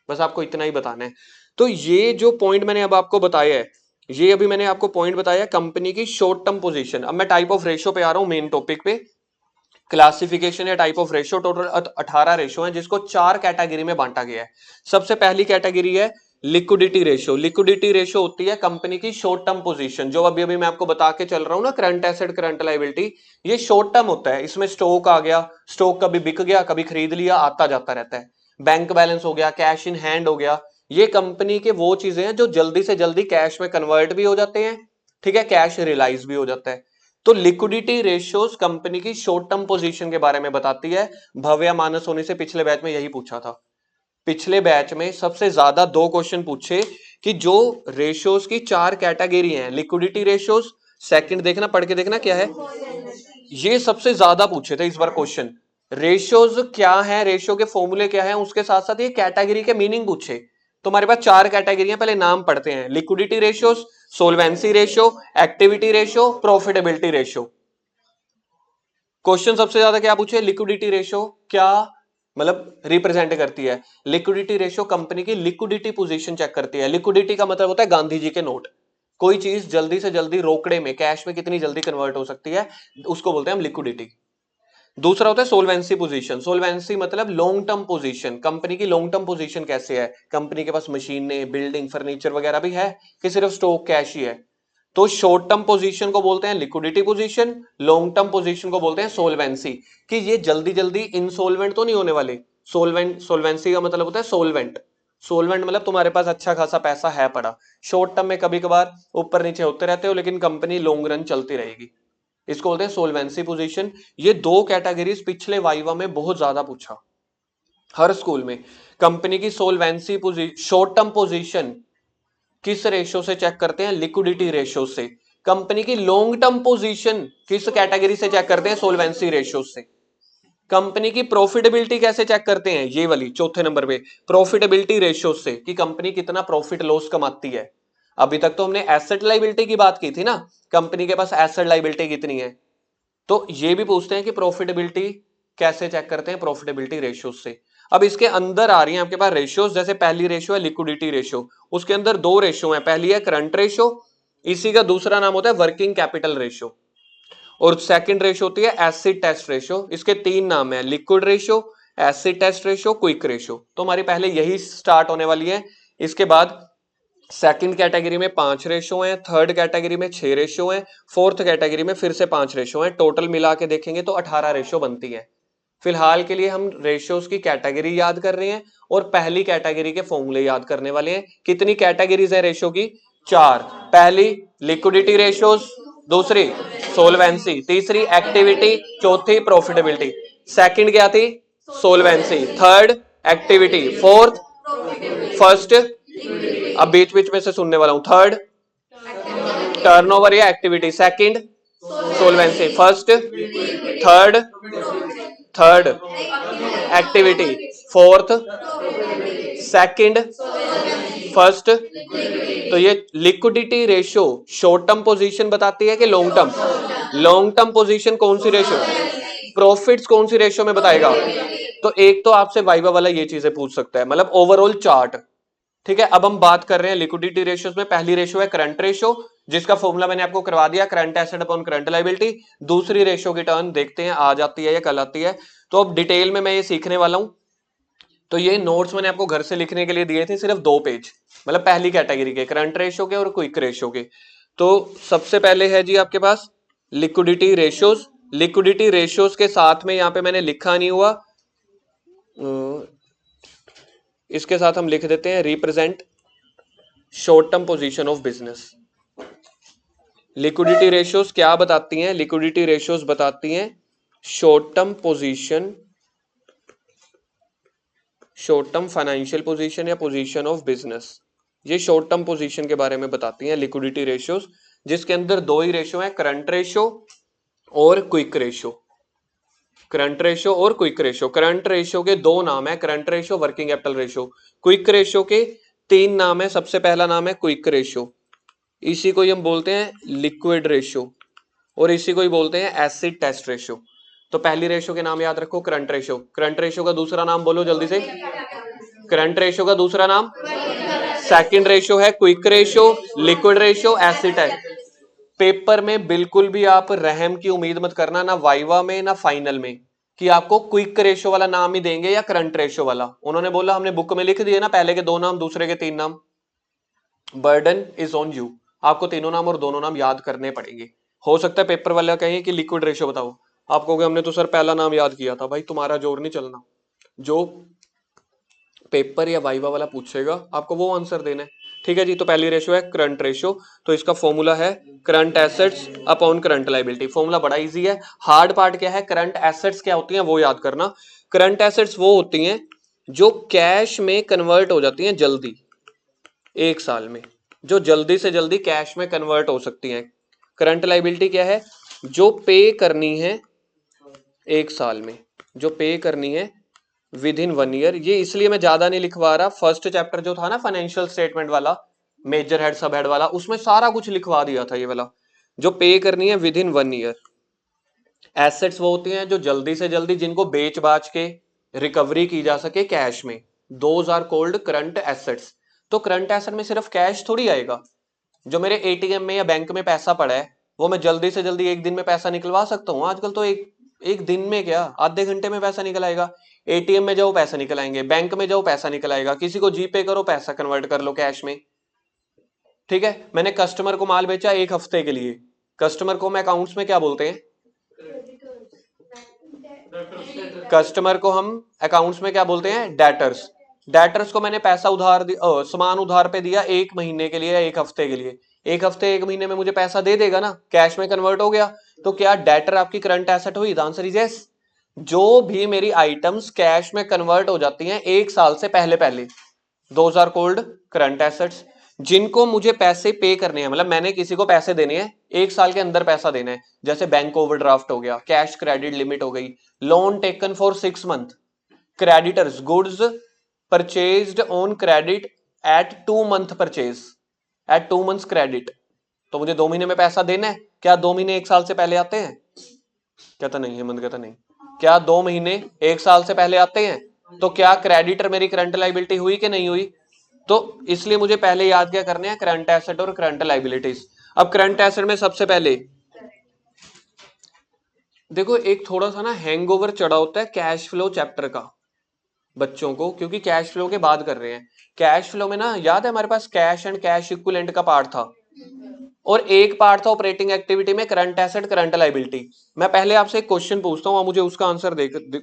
बस आपको इतना ही बताना है। तो ये जो पॉइंट मैंने अब आपको बताया है, ये अभी मैंने आपको पॉइंट बताया कंपनी की शॉर्ट टर्म पोजीशन। अब मैं टाइप ऑफ रेशियो पे आ रहा हूं, मेन टॉपिक पे, क्लासिफिकेशन या type of ratio. Total 18 ratio है जिसको 4 कैटेगरी में बांटा गया है। सबसे पहली कैटेगरी है लिक्विडिटी रेशियो। लिक्विडिटी रेशियो होती है कंपनी की शॉर्ट टर्म पोजीशन, जो अभी अभी मैं आपको बता के चल रहा हूं ना, करंट एसेट करंट लायबिलिटी, ये शॉर्ट टर्म होता है। इसमें स्टॉक आ गया, स्टॉक कभी बिक गया कभी खरीद लिया, आता जाता रहता है। बैंक बैलेंस हो गया, कैश इन हैंड हो गया, ये कंपनी के वो चीजें हैं जो जल्दी से जल्दी कैश में कन्वर्ट भी हो जाते हैं, ठीक है, कैश रियलाइज भी हो जाता है। तो लिक्विडिटी रेशियोज कंपनी की शॉर्ट टर्म पोजीशन के बारे में बताती है। भव्य मानस होने से पिछले बैच में यही पूछा था, पिछले बैच में सबसे ज्यादा 2 क्वेश्चन पूछे कि जो रेशियोज की 4 कैटेगरी हैं, लिक्विडिटी रेशियोज, सेकंड देखना पढ़ के देखना क्या है, ये सबसे ज्यादा पूछे थे इस बार क्वेश्चन। रेशियोज क्या है, रेशियो के फॉर्मूले क्या है, उसके साथ साथ ये कैटेगरी के मीनिंग पूछे। तो हमारे पास 4 कैटेगरी हैं, पहले नाम पढ़ते हैं, liquidity ratios, solvency ratio, activity ratio, profitability ratio. Question सबसे ज्यादा क्या पूछे, लिक्विडिटी रेशियो क्या मतलब रिप्रेजेंट करती है। लिक्विडिटी रेशियो कंपनी की लिक्विडिटी पोजीशन चेक करती है। लिक्विडिटी का मतलब होता है गांधी जी के नोट, कोई चीज जल्दी से जल्दी रोकड़े में कैश में कितनी जल्दी कन्वर्ट हो सकती है, उसको बोलते हैं हम लिक्विडिटी। दूसरा होता है सोलवेंसी पोजीशन। सोलवेंसी मतलब लॉन्ग टर्म पोजीशन, कंपनी की लॉन्ग टर्म पोजीशन कैसे है, कंपनी के पास मशीनें, बिल्डिंग, फर्नीचर वगैरह भी है कि सिर्फ स्टॉक कैश ही है। तो शॉर्ट टर्म पोजीशन को बोलते हैं liquidity position, long term position को बोलते हैं सोलवेंसी, कि ये जल्दी जल्दी इंसॉल्वेंट तो नहीं होने वाले। सोलवेंट, सोलवेंसी का मतलब होता है सोलवेंट, सोलवेंट मतलब तुम्हारे पास अच्छा खासा पैसा है पड़ा, शॉर्ट टर्म में कभी कभार ऊपर नीचे होते रहते हो लेकिन कंपनी लॉन्ग रन चलती रहेगी, इसको बोलते हैं सोलवेंसी पोजीशन। ये दो कैटेगरीज पिछले वाइवा में बहुत ज्यादा पूछा हर स्कूल में। कंपनी की solvency position, short term position किस रेशो से चेक करते हैं? लिक्विडिटी रेशो से। कंपनी की लॉन्ग टर्म पोजीशन किस कैटेगरी से चेक करते हैं? सोलवेंसी रेशो से। कंपनी की प्रॉफिटेबिलिटी कैसे चेक करते हैं? ये वाली चौथे नंबर पे, प्रॉफिटेबिलिटी रेशो से, कि कंपनी कितना प्रॉफिट लॉस कमाती है। अभी तक तो हमने एसेट लाइबिलिटी की बात की थी ना, कंपनी के पास एसेट लाइबिलिटी कितनी है, तो ये भी पूछते हैं कि प्रॉफिटेबिलिटी कैसे चेक करते हैं? प्रॉफिटेबिलिटी रेशियो से। अब इसके अंदर आ रही है आपके पास रेशियोज, जैसे पहली रेशियो है लिक्विडिटी रेशियो, उसके अंदर दो रेशियो है, पहली है करंट रेशियो, इसी का दूसरा नाम होता है वर्किंग कैपिटल रेशियो, और सेकंड रेशियो होती है एसिड टेस्ट रेशियो। इसके तीन नाम है, liquid ratio, acid test ratio, quick ratio. तो हमारी पहले यही स्टार्ट होने वाली है। इसके बाद सेकंड कैटेगरी में 5 रेशो हैं, थर्ड कैटेगरी में 6 रेशो हैं, फोर्थ कैटेगरी में फिर से 5 रेशो हैं, टोटल मिला के देखेंगे तो 18 रेशो बनती है। फिलहाल के लिए हम रेशियोज की कैटेगरी याद कर रहे हैं और पहली कैटेगरी के फॉर्मूले याद करने वाले हैं। कितनी कैटेगरीज है रेशियो की? 4। पहली लिक्विडिटी रेशियोज, दूसरी सोलवेंसी, तीसरी एक्टिविटी, चौथी प्रॉफिटेबिलिटी। सेकंड क्या थी? Solvency, third activity, fourth first, अब बीच बीच में से सुनने वाला हूं, थर्ड टर्नओवर या activity, second solvency, first third third activity, fourth second first. तो ये liquidity ratio short term position बताती है कि long term? Long term position कौन सी रेशियो? प्रॉफिट्स कौन सी रेशियो में बताएगा? तो एक तो आपसे वाइवा वाला ये चीजें पूछ सकता है, मतलब ओवरऑल चार्ट। ठीक है, अब हम बात कर रहे हैं लिक्विडिटी रेशियोज में। पहली रेशियो है करंट रेशियो, जिसका फॉर्मूला मैंने आपको करवा दिया, current asset upon current liability. दूसरी रेशियो की टर्न देखते हैं आ जाती है या कल आती है, तो अब डिटेल में मैं ये सीखने वाला हूं। तो ये नोट्स मैंने आपको घर से लिखने के लिए दिए थे, सिर्फ 2 पेज, मतलब पहली कैटेगरी के, करंट रेशियो के और क्विक रेशियो के। तो सबसे पहले है जी आपके पास लिक्विडिटी रेशियोज। लिक्विडिटी रेशियोज के साथ में यहां पे मैंने लिखा नहीं हुआ, इसके साथ हम लिख देते हैं represent short term position of business. Liquidity ratios क्या बताती हैं? लिक्विडिटी रेशियोज बताती हैं short term position, short term financial position या पोजीशन ऑफ बिजनेस। ये शॉर्ट टर्म पोजीशन के बारे में बताती हैं लिक्विडिटी रेशियोज, जिसके अंदर दो ही रेशियो है, करंट रेशियो और क्विक रेशियो। करंट रेशियो और क्विक रेशियो, करंट रेशियो के दो नाम है, current ratio, working capital ratio. Quick ratio के 3 नाम है। सबसे पहला नाम है क्विक रेशियो, इसी को ही हम बोलते हैं लिक्विड रेशियो, और इसी को ही बोलते हैं एसिड टेस्ट रेशियो। तो पहली रेशियो के नाम याद रखो, करंट रेशियो। करंट रेशियो का दूसरा नाम बोलो जल्दी से। करंट रेशियो का दूसरा नाम? सेकंड रेशियो है quick ratio, liquid ratio, acid test. Paper में बिल्कुल भी आप रहम की उम्मीद मत करना, ना वाइवा में ना फाइनल में, कि आपको क्विक रेशियो वाला नाम ही देंगे या करंट रेशियो वाला। उन्होंने बोला, हमने बुक में लिख दिए ना, पहले के 2 नाम दूसरे के 3 नाम। बर्डन इज ऑन यू, आपको तीनों नाम और दोनों नाम याद करने पड़ेंगे। हो सकता है पेपर वाला कहे कि लिक्विड रेशियो बताओ, आप कहोगे हमने तो सर पहला नाम याद किया था। भाई तुम्हारा जोर नहीं चलना, जो पेपर या वाइवा वाला पूछेगा आपको वो आंसर देना है। ठीक है जी, तो पहली रेशियो है करंट रेशियो, तो इसका फॉर्मूला है current assets upon current liability. Formula बड़ा इजी है, हार्ड पार्ट क्या है? करंट एसेट्स क्या होती हैं वो याद करना। करंट एसेट्स वो होती हैं जो कैश में कन्वर्ट हो जाती हैं जल्दी, 1 साल में, जो जल्दी से जल्दी कैश में कन्वर्ट हो सकती हैं। करंट लायबिलिटी क्या है? जो पे करनी है 1 साल में, जो पे करनी है विद इन 1 ईयर। ये इसलिए मैं ज्यादा नहीं लिखवा रहा, फर्स्ट चैप्टर जो था ना फाइनेंशियल स्टेटमेंट वाला, मेजर हेड सब हेड वाला, उसमें सारा कुछ लिखवा दिया था ये वाला, जो पे करनी है विद इन 1 ईयर। एसेट्स वो होती हैं जो जल्दी से जल्दी, जिनको बेच बाच के रिकवरी की जा सके कैश में, those are called current assets. तो करंट एसेट में सिर्फ कैश थोड़ी आएगा, जो मेरे एटीएम में या बैंक में पैसा पड़ा है वो मैं जल्दी से जल्दी 1 दिन में पैसा निकलवा सकता हूँ। आजकल तो एक दिन में क्या, आधे घंटे में पैसा निकल आएगा। एटीएम में जाओ पैसा निकल आएंगे, बैंक में जाओ पैसा निकल आएगा, किसी को जीपे करो पैसा कन्वर्ट कर लो कैश में। ठीक है, मैंने कस्टमर को माल बेचा 1 हफ्ते के लिए, कस्टमर को हम अकाउंट्स में क्या बोलते हैं? कस्टमर को हम अकाउंट्स में क्या बोलते हैं? डेटर्स। डेटर्स को मैंने पैसा सामान उधार पे दिया 1 महीने के लिए या 1 हफ्ते के लिए, 1 हफ्ते 1 महीने में मुझे पैसा दे देगा ना, कैश में कन्वर्ट हो गया। तो क्या डेटर आपकी करंट एसेट हुई? The answer is yes. जो भी मेरी आइटम्स कैश में कन्वर्ट हो जाती हैं 1 साल से पहले पहले, those are called current assets. जिनको मुझे पैसे पे करने हैं, मतलब मैंने किसी को पैसे देने हैं 1 साल के अंदर पैसा देना है, जैसे बैंक ओवरड्राफ्ट हो गया, कैश क्रेडिट लिमिट हो गई, loan taken for 6 month, creditors goods purchased on credit at 2 month purchase, at 2 months credit. तो मुझे 2 महीने में पैसा देना है। क्या 2 महीने 1 साल से पहले आते हैं? कहता नहीं, हेमंत कहता नहीं। क्या 2 महीने 1 साल से पहले आते हैं? तो क्या क्रेडिटर मेरी करंट लाइबिलिटी हुई कि नहीं हुई? तो इसलिए मुझे पहले याद क्या करने हैं? करंट एसेट और करंट लाइबिलिटीज। अब करंट एसेट में सबसे पहले देखो, एक थोड़ा सा ना हैंगओवर चढ़ा होता है कैश फ्लो चैप्टर का बच्चों को, क्योंकि कैश फ्लो के बाद कर रहे हैं। कैश फ्लो में ना, याद है हमारे पास कैश एंड कैश इक्विवेलेंट का पार्ट था, और एक पार्ट था ऑपरेटिंग एक्टिविटी में करंट एसेट करंट लाइबिलिटी। मैं पहले आपसे एक क्वेश्चन पूछता हूं, मुझे उसका आंसर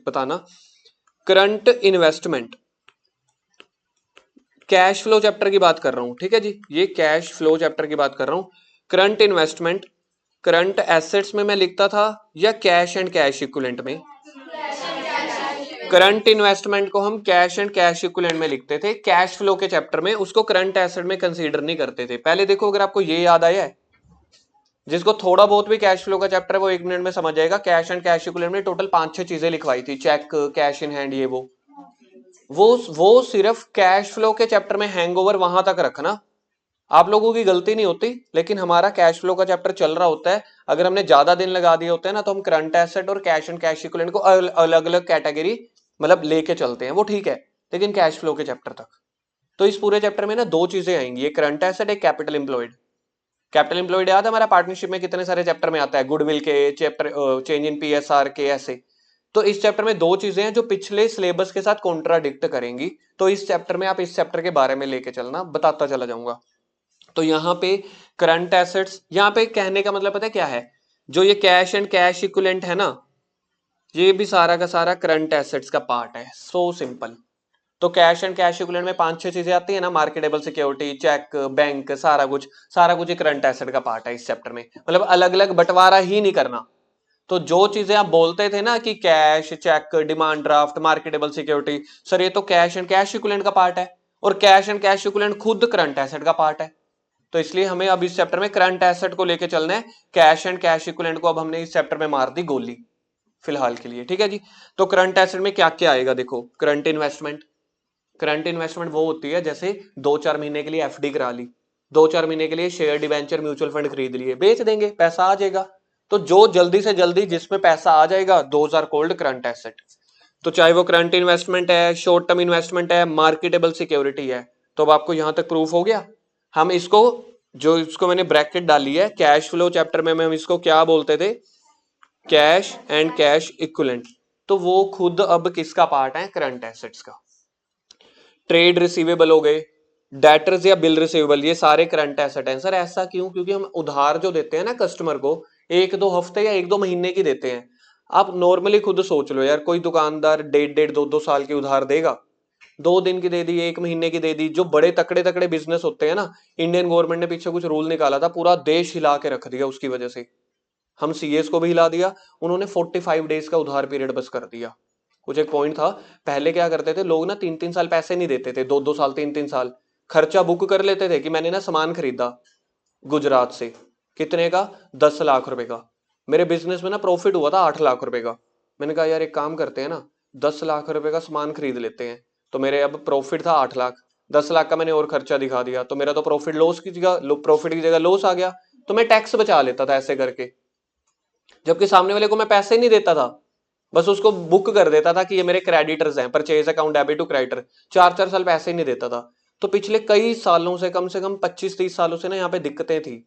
बताना। Current investment, cash flow chapter की बात कर रहा हूं, ठीक है जी, ये कैश फ्लो चैप्टर की बात कर रहा हूं। करंट इन्वेस्टमेंट करंट एसेट्स में मैं लिखता था या कैश एंड कैश इक्विवेलेंट में? करंट इन्वेस्टमेंट को हम कैश एंड कैश इक्विवेलेंट में लिखते थे, कैश फ्लो के चैप्टर में उसको करंट एसेट में कंसीडर नहीं करते थे। पहले देखो, अगर आपको ये याद आया है, जिसको थोड़ा बहुत भी कैश फ्लो का चैप्टर है वो 1 मिनट में समझ जाएगा। कैश एंड कैश इक्विवेलेंट में टोटल 5-6 चीजें लिखवाई थी, चेक, कैश इन हैंड, ये वो सिर्फ कैश फ्लो के चैप्टर में हैंगओवर वहां तक रखना। आप लोगों की गलती नहीं होती, लेकिन हमारा कैश फ्लो का चैप्टर चल रहा होता है। अगर हमने ज्यादा दिन लगा दिए होते हैं ना, तो हम करंट एसेट और कैश एंड कैश इक्विवेलेंट को अलग अलग कैटेगरी मतलब लेके चलते हैं, वो ठीक है। लेकिन कैश फ्लो के चैप्टर तक, तो इस पूरे चैप्टर में ना 2 चीजें आएंगी, एक करंट एसेट, एक कैपिटल एम्प्लॉयड। कैपिटल एम्प्लॉयड याद है हमारा पार्टनरशिप में कितने सारे चैप्टर में आता है, गुडविल के चैप्टर, चेंज इन पीएसआर के, ऐसे। तो इस चैप्टर में 2 चीजें हैं जो पिछले सिलेबस के साथ कॉन्ट्राडिक्ट करेंगी। तो इस चैप्टर में आप इस चैप्टर के बारे में लेके चलना, बताता चला जाऊंगा। तो यहाँ पे करंट एसेट्स, यहाँ पे कहने का मतलब पता है क्या है? जो ये कैश एंड कैश इक्विवेलेंट है ना, ये भी सारा का सारा करंट एसेट्स का पार्ट है। So simple. तो कैश एंड कैश इक्विवेलेंट में 5-6 चीजें आती है ना, मार्केटेबल सिक्योरिटी, चेक, बैंक, सारा कुछ एक करंट एसेट का पार्ट है इस चैप्टर में। मतलब अलग अलग बंटवारा ही नहीं करना। तो जो चीजें आप बोलते थे ना कि cash, cheque, demand draft, marketable security, sir ये तो कैश एंड कैश इक्विवेलेंट का पार्ट है, और कैश एंड कैश इक्विवेलेंट खुद करंट एसेट का पार्ट है। तो इसलिए हमें अब इस चैप्टर में करंट एसेट को लेके चलना है। कैश एंड कैश इक्विवेलेंट को अब हमने इस चैप्टर में मार दी गोली फिलहाल के लिए, ठीक है जी। तो करंट एसेट में क्या क्या आएगा देखो। करंट इन्वेस्टमेंट, करंट इन्वेस्टमेंट वो होती है जैसे 2-4 महीने के लिए एफडी करा ली, 2-4 महीने के लिए शेयर, डिवेंचर, म्यूचुअल फंड खरीद लिए, बेच देंगे, पैसा आ जाएगा। तो जो जल्दी से जल्दी जिसमें पैसा आ जाएगा, those are called current asset. तो चाहे वो करंट इन्वेस्टमेंट है, शॉर्ट टर्म इन्वेस्टमेंट है, मार्केटेबल सिक्योरिटी है। तो अब आपको यहां तक प्रूफ हो गया। हम इसको, जो इसको मैंने ब्रैकेट डाली है कैश फ्लो चैप्टर में, हम इसको क्या बोलते थे? Cash and cash equivalent. तो वो खुद अब किसका पार्ट है? करंट एसेट्स का। ट्रेड रिसीवेबल हो गए, डेटर्स या बिल रिसीवेबल, ये सारे करंट एसेट हैं। सर ऐसा क्यों? क्योंकि हम उधार जो देते हैं ना कस्टमर को, 1-2 हफ्ते या 1-2 महीने की देते हैं। आप नॉर्मली खुद सोच लो यार, कोई दुकानदार 1.5-1.5, 2-2 साल की उधार देगा? 2 दिन की दे दी, 1 महीने की दे दी। जो बड़े तकड़े तकड़े बिजनेस होते हैं ना, इंडियन गवर्नमेंट ने पीछे कुछ रूल निकाला था, पूरा देश हिला के रख दिया उसकी वजह से। हम सीएस को भी हिला दिया, उन्होंने 45 डेज का उधार पीरियड बस कर दिया। कुछ एक पॉइंट था, पहले क्या करते थे लोग ना, 3-3 साल पैसे नहीं देते थे, 2-2 साल, 3-3 साल खर्चा बुक कर लेते थे कि मैंने ना सामान खरीदा गुजरात से, कितने का? 10 लाख रुपए का। मेरे बिजनेस में ना प्रॉफिट हुआ था 8 लाख रुपए का। मैंने कहा यार एक काम करते हैं ना, 10 लाख रुपए का सामान खरीद लेते हैं। तो मेरे अब प्रॉफिट था 8 लाख, 10 लाख का मैंने और खर्चा दिखा दिया, तो मेरा तो प्रॉफिट की जगह लॉस आ गया। तो मैं टैक्स बचा लेता था ऐसे करके, जबकि सामने वाले को मैं पैसे नहीं देता था, बस उसको बुक कर देता था कि ये मेरे क्रेडिटर्स हैं, purchase account debit to creditor. 4-4 साल पैसे ही नहीं देता था। तो पिछले कई सालों से कम 25-30 सालों से ना यहाँ पे दिक्कतें थी।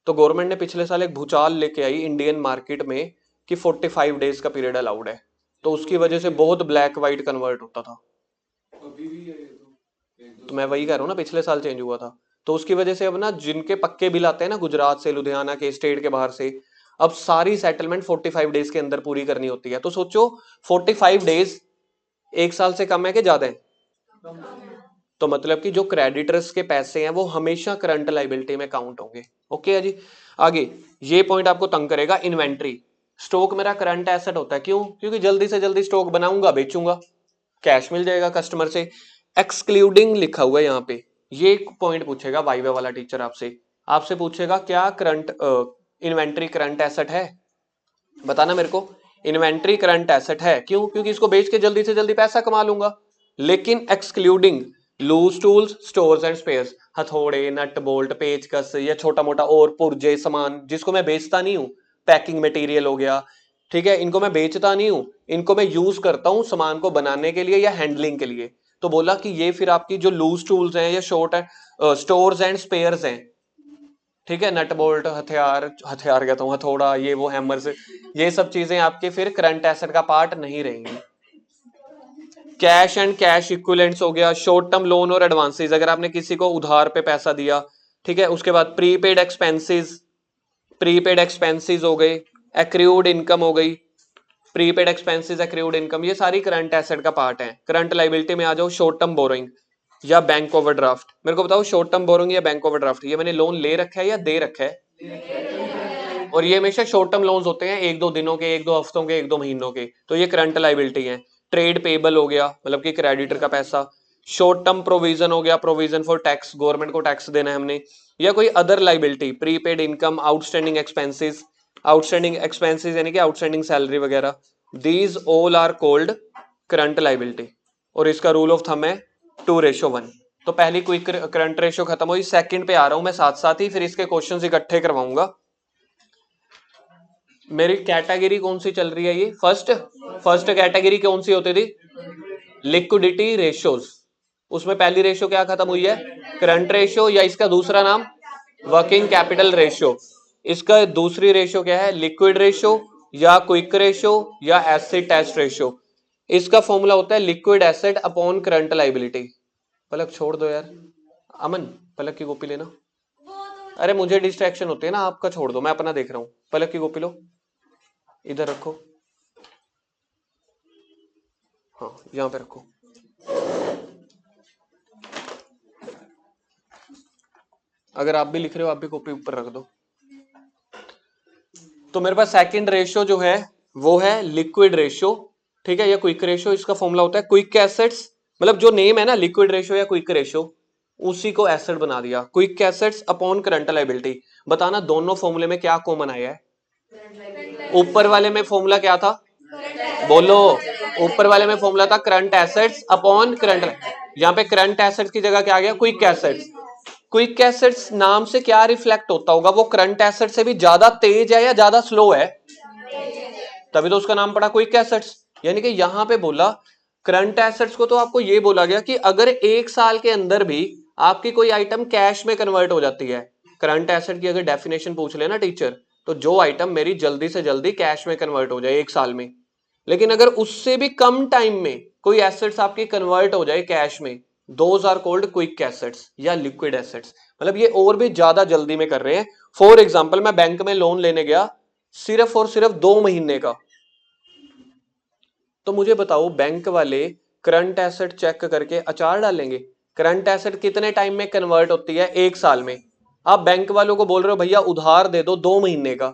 तो गवर्नमेंट ने पिछले साल एक भूचाल लेके आई इंडियन मार्केट में कि 45 डेज का पीरियड अलाउड है। तो उसकी वजह से बहुत ब्लैक व्हाइट कन्वर्ट होता था। अभी भी है ये तो मैं वही कह रहा हूँ ना, पिछले साल चेंज हुआ था। तो उसकी वजह से अब ना जिनके पक्के बिल आते हैं ना गुजरात से, लुधियाना के, स्टेट के बाहर से, अब सारी सेटलमेंट 45 डेज के अंदर पूरी करनी होती है। तो सोचो 45 डेज 1 साल से कम है कि ज्यादा है? तो मतलब कि जो क्रेडिटर्स के पैसे हैं वो हमेशा करंट लाइबिलिटी में काउंट होंगे। ओके है जी। आगे ये पॉइंट आपको तंग करेगा, इन्वेंट्री। स्टॉक मेरा करंट एसेट होता है, क्यों? क्योंकि जल्दी से जल्दी स्टॉक बनाऊंगा, बेचूंगा, कैश मिल जाएगा कस्टमर से। एक्सक्लूडिंग लिखा हुआ है यहाँ पे, ये एक पॉइंट पूछेगा वाइवा वाला टीचर आपसे। आपसे पूछेगा क्या करंट इन्वेंट्री करंट एसेट है, बताना मेरे को। इन्वेंट्री करंट एसेट है, क्यों? क्योंकि इसको बेच के जल्दी से जल्दी पैसा कमा लूंगा। लेकिन excluding loose tools stores and spares, हथौड़े, नट बोल्ट, पेचकस या छोटा मोटा और पुर्जे सामान जिसको मैं बेचता नहीं हूं, पैकिंग मटेरियल हो गया, ठीक है, इनको मैं बेचता नहीं हूं, इनको मैं यूज करता हूं सामान को बनाने के लिए या हैंडलिंग के लिए। तो बोला कि ये फिर आपकी जो लूज टूल्स हैं या शॉर्ट स्टोर्स एंड स्पेयर्स हैं, ठीक है, नट बोल्ट, हथियार, हथियार कहता हूँ, हथौड़ा, ये वो हैमर से, ये सब चीजें आपके फिर करंट एसेट का पार्ट नहीं रहेंगी। कैश एंड कैश इक्विवेलेंट्स हो गया, शॉर्ट टर्म लोन और एडवांसेस, अगर आपने किसी को उधार पे पैसा दिया, ठीक है। उसके बाद प्रीपेड एक्सपेंसेस, प्रीपेड एक्सपेंसेस हो गए, एक्रूड इनकम हो गई, प्रीपेड एक्सपेंसेस, एक्रूड इनकम, ये सारी करंट एसेट का पार्ट है। करंट लाइबिलिटी में आ जाओ, शॉर्ट टर्म बोरोइंग या बैंक ओवरड्राफ्ट। मेरे को बताओ शॉर्ट टर्म बोरोइंग या बैंक ओवरड्राफ्ट, ये मैंने लोन ले रखा है या दे रखा है? और ये हमेशा शॉर्ट टर्म लोन्स होते हैं, एक दो दिनों के, एक दो हफ्तों के, एक दो महीनों के, तो ये करंट लाइबिलिटी है। ट्रेड पेबल हो गया, मतलब कि क्रेडिटर का पैसा। शॉर्ट टर्म प्रोविजन हो गया, प्रोविजन फॉर टैक्स, गवर्नमेंट को टैक्स देना है हमने। या कोई other liability, prepaid income, outstanding expenses, outstanding expenses यानी कि आउटस्टैंडिंग सैलरी वगैरह, these all are called current liability. और इसका रूल ऑफ थंब है 2:1। तो पहली क्विक करंट रेशियो खत्म हुई, सेकंड पे आ रहा हूं मैं साथ साथ ही, फिर इसके क्वेश्चंस इकट्ठे करवाऊंगा। मेरी कैटेगरी कौन सी चल रही है? ये फर्स्ट कैटेगरी कौन सी होती थी? Liquidity ratios. उसमें पहली रेशियो क्या खत्म हुई है? करंट रेशियो, या इसका दूसरा नाम वर्किंग कैपिटल रेशियो। इसका दूसरी रेशियो क्या है? लिक्विड रेशियो या क्विक रेशियो या एसिड टेस्ट रेशियो। इसका फॉर्मूला होता है liquid asset upon current liability. Palak छोड़ दो यार, अमन पलक की कॉपी लेना। अरे मुझे डिस्ट्रैक्शन होती है ना, आपका छोड़ दो, मैं अपना देख रहा हूँ। पलक की कॉपी लो, इधर रखो, हाँ यहां पे रखो। अगर आप भी लिख रहे हो, आप भी कॉपी ऊपर रख दो। तो मेरे पास सेकंड रेशियो जो है वो है लिक्विड रेशियो, ठीक है, या क्विक रेशियो। इसका फॉर्मूला होता है क्विक एसेट्स, मतलब जो नेम है ना लिक्विड रेशियो या क्विक रेशियो, उसी को एसेट बना दिया, quick assets upon current liability. बताना दोनों फॉर्मूले में क्या कॉमन आया है? ऊपर वाले में फॉर्मूला क्या था? बोलो। ऊपर वाले में फॉर्मूला था करंट एसेट्स अपॉन करंट, यहाँ पे करंट एसेट्स की जगह क्या आ गया? Quick assets. क्विक एसेट्स नाम से क्या रिफ्लेक्ट होता होगा? वो करंट एसेट से भी ज्यादा तेज है या ज्यादा स्लो है? तभी तो उसका नाम पड़ा क्विक एसेट्स। यानी कि यहां पे बोला करंट एसेट्स को, तो आपको ये बोला गया कि अगर एक साल के अंदर भी आपकी कोई आइटम कैश में कन्वर्ट हो जाती है, करंट एसेट की अगर डेफिनेशन पूछ लेना टीचर, तो जो आइटम मेरी जल्दी से जल्दी कैश में कन्वर्ट हो जाए एक साल में, लेकिन अगर उससे भी कम टाइम में कोई एसेट्स आपकी कन्वर्ट हो जाए कैश में, those are called quick assets या लिक्विड एसेट्स। मतलब ये और भी ज्यादा जल्दी में कर रहे हैं। फॉर एग्जांपल मैं बैंक में लोन लेने गया सिर्फ और सिर्फ 2 महीने का, तो मुझे बताओ बैंक वाले करंट एसेट चेक करके अचार डालेंगे? करंट एसेट कितने टाइम में कन्वर्ट होती है? एक साल में। आप बैंक वालों को बोल रहे हो भैया उधार दे दो 2 महीने का,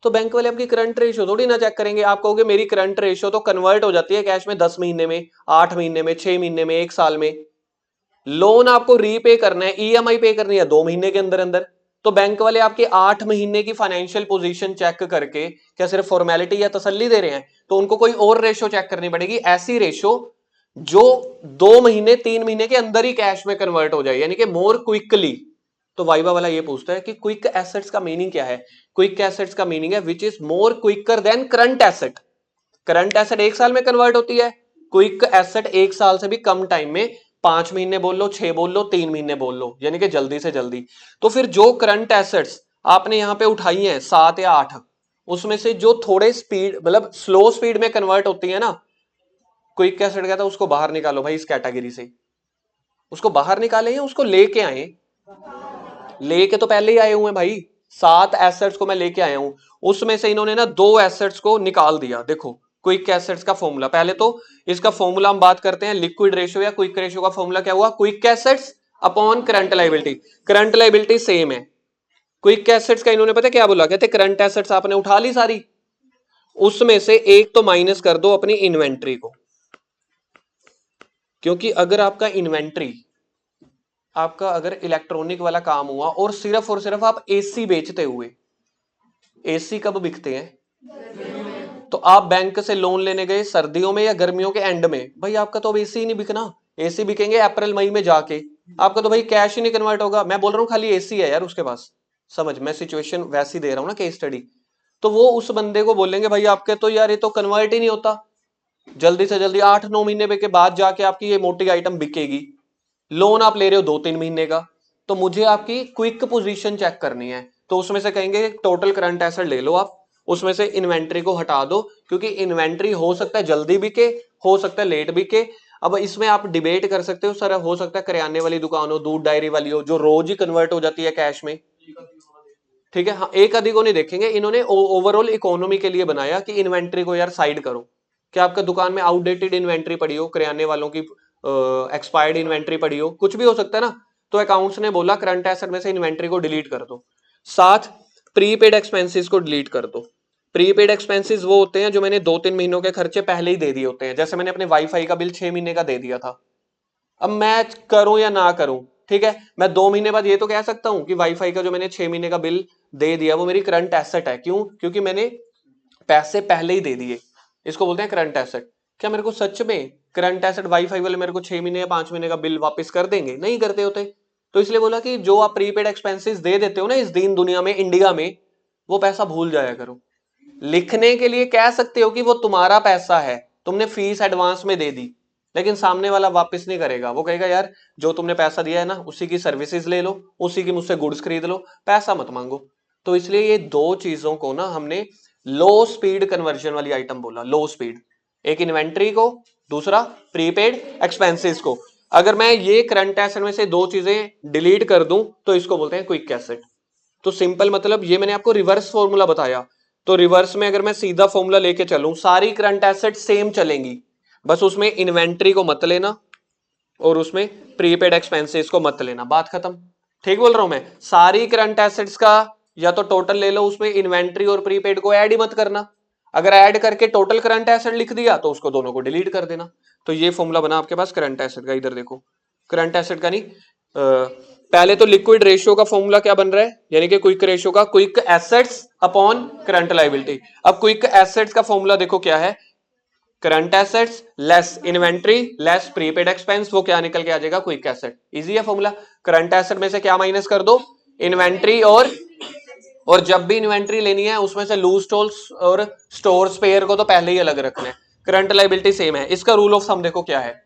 तो बैंक वाले आपकी करंट रेशियो थोड़ी ना चेक करेंगे। आप कहोगे मेरी करंट रेशियो तो कन्वर्ट हो जाती है कैश में 10 महीने में, 8 महीने में, 6 महीने में, एक साल में। लोन आपको रीपे करना है, ईएमआई पे करनी है 2 महीने के अंदर अंदर, तो बैंक वाले आपके 8 महीने की फाइनेंशियल पोजीशन चेक करके क्या सिर्फ फॉर्मेलिटी या तसल्ली दे रहे हैं? तो उनको कोई और रेशियो चेक करनी पड़ेगी, ऐसी रेशियो जो 2 महीने 3 महीने के अंदर ही कैश में कन्वर्ट हो जाए, यानी कि मोर क्विकली। तो वाइवा वाला ये पूछता है कि क्विक एसेट्स का मीनिंग क्या है? क्विक एसेट्स का मीनिंग है which is more quicker than current asset. Current asset एक साल में कन्वर्ट होती है, क्विक एसेट एक साल से भी कम टाइम में, 5 महीने बोल लो, 6 बोल लो, 3 महीने बोल लो, यानी कि जल्दी से जल्दी। तो फिर जो करंट एसेट्स आपने यहां पे उठाई हैं 7 या 8, उसमें से जो थोड़े स्पीड मतलब स्लो स्पीड में कन्वर्ट होती है ना, क्विक एसेट कहता है उसको बाहर निकालो भाई इस कैटेगरी से। उसको बाहर निकाले या उसको लेके आए? लेके तो पहले ही आए हुए हैं भाई, 7 एसेट्स को मैं लेके आया हूं, उसमें से इन्होंने ना 2 एसेट्स को निकाल दिया। देखो क्विक एसेट्स का फॉर्मूला, पहले तो इसका फॉर्मूला हम बात करते हैं। लिक्विड रेशियो या क्विक रेशियो का फॉर्मूला क्या हुआ? Quick assets upon current liability. Current liability same है। क्विक एसेट्स का इन्होंने पता क्या बोला? कहते करंट एसेट्स आपने उठा ली सारी, उसमें से एक तो माइनस कर दो अपनी इन्वेंट्री को, क्योंकि अगर आपका इन्वेंट्री, आपका अगर इलेक्ट्रॉनिक वाला काम हुआ और सिर्फ आप एसी बेचते हुए, एसी कब बिकते हैं? तो आप बैंक से लोन लेने गए सर्दियों में या गर्मियों के एंड में, भाई आपका तो अब एसी ही नहीं बिकना। एसी बिकेंगे अप्रैल मई में जाके, आपका तो भाई कैश ही नहीं कन्वर्ट होगा। मैं बोल रहा हूँ खाली एसी है यार उसके पास, समझ, मैं सिचुएशन वैसी दे रहा हूँ ना, केस स्टडी। तो वो उस बंदे को बोलेंगे भाई आपके तो यार ये तो कन्वर्ट ही नहीं होता, जल्दी से जल्दी 8-9 महीने के बाद जाके आपकी ये मोटी आइटम बिकेगी। लोन आप ले रहे हो 2-3 महीने का, तो मुझे आपकी क्विक पोजीशन चेक करनी है। तो उसमें से कहेंगे टोटल करंट एसेट ले लो आप, उसमें से इन्वेंट्री को हटा दो, क्योंकि इन्वेंट्री हो सकता है जल्दी बिके, हो सकता है लेट बिके। अब इसमें आप डिबेट कर सकते हो सर, हो सकता है करियाने वाली दुकान हो, दूध डायरी वाली हो, जो रोज ही कन्वर्ट हो जाती है कैश में, ठीक है। हाँ, एक आधी को नहीं देखेंगे, इन्होंने ओवरऑल इकोनॉमी के लिए बनाया कि इन्वेंट्री को यार साइड करो। क्या आपका दुकान में आउटडेटेड इन्वेंट्री पड़ी हो, करियाने वालों की एक्सपायर्ड इन्वेंट्री पड़ी हो, कुछ भी हो सकता है ना। तो अकाउंट्स ने बोला करंट एसेट में से इन्वेंट्री को डिलीट कर दो, साथ प्रीपेड एक्सपेंसेस को डिलीट कर दो। प्रीपेड एक्सपेंसेस वो होते हैं जो मैंने 2-3 महीनों के खर्चे पहले ही दे दिए होते हैं, जैसे मैंने अपने वाईफाई का बिल 6 महीने का दे दिया था। अब मैं करूं या ना करूं, ठीक है, मैं 2 महीने बाद ये तो कह सकता हूं कि वाईफाई का जो मैंने 6 महीने का बिल दे दिया वो मेरी करंट एसेट है। क्यों? क्योंकि मैंने पैसे पहले ही दे दिए, इसको बोलते हैं करंट एसेट। क्या मेरे को सच में करंट एसेट वाईफाई वाले मेरे को 6 महीने या 5 महीने का बिल वापस कर देंगे? नहीं करते होते। तो इसलिए बोला कि जो आप प्रीपेड एक्सपेंसेस दे देते हो ना इस दीन दुनिया में, इंडिया में, वो पैसा भूल जाया करो। लिखने के लिए कह सकते हो कि वो तुम्हारा पैसा है, तुमने फीस एडवांस में दे दी, लेकिन सामने वाला वापस नहीं करेगा। वो कहेगा यार जो तुमने पैसा दिया है ना उसी की सर्विसेज ले लो, उसी की मुझसे गुड्स खरीद लो, पैसा मत मांगो। तो इसलिए ये दो चीजों को ना हमने लो स्पीड कन्वर्जन वाली आइटम बोला। लो स्पीड, एक इन्वेंट्री को, दूसरा प्रीपेड एक्सपेंसेस को। अगर मैं ये करंट एसेट में से दो चीजें डिलीट कर दूं तो इसको बोलते हैं क्विक एसेट। तो सिंपल मतलब ये मैंने आपको रिवर्स फॉर्मूला बताया। तो रिवर्स में अगर मैं सीधा फॉर्मूला लेके चलूं, सारी करंट एसेट सेम चलेंगी, बस उसमें इन्वेंट्री को मत लेना और उसमें प्रीपेड एक्सपेंसेस को मत लेना, बात खत्म। ठीक बोल रहा हूं मैं? सारी करंट एसेट्स का या तो टोटल ले लो, उसमें इन्वेंट्री और प्रीपेड को ऐड ही मत करना। अगर ऐड करके टोटल करंट एसेट लिख दिया तो उसको दोनों को डिलीट कर देना। तो ये फॉर्मूला बना आपके पास करंट एसेट का। इधर देखो, करंट एसेट का नहीं, पहले तो लिक्विड रेशियो का फॉर्मूला क्या बन रहा है, यानी कि क्विक रेशियो का, quick assets upon current liability. अब क्विक एसेट्स का फॉर्मूला देखो क्या है, current assets less inventory less prepaid expense, वो क्या निकल के आ जाएगा? Quick asset. इजी है फॉर्मूला। करंट एसेट में से क्या माइनस कर दो? इन्वेंट्री। और जब भी इन्वेंट्री लेनी है उसमें से लूज स्टॉक्स और स्टोर स्पेयर को तो पहले ही अलग रखना है। करंट लायबिलिटी सेम है। इसका रूल ऑफ थंब देखो क्या है,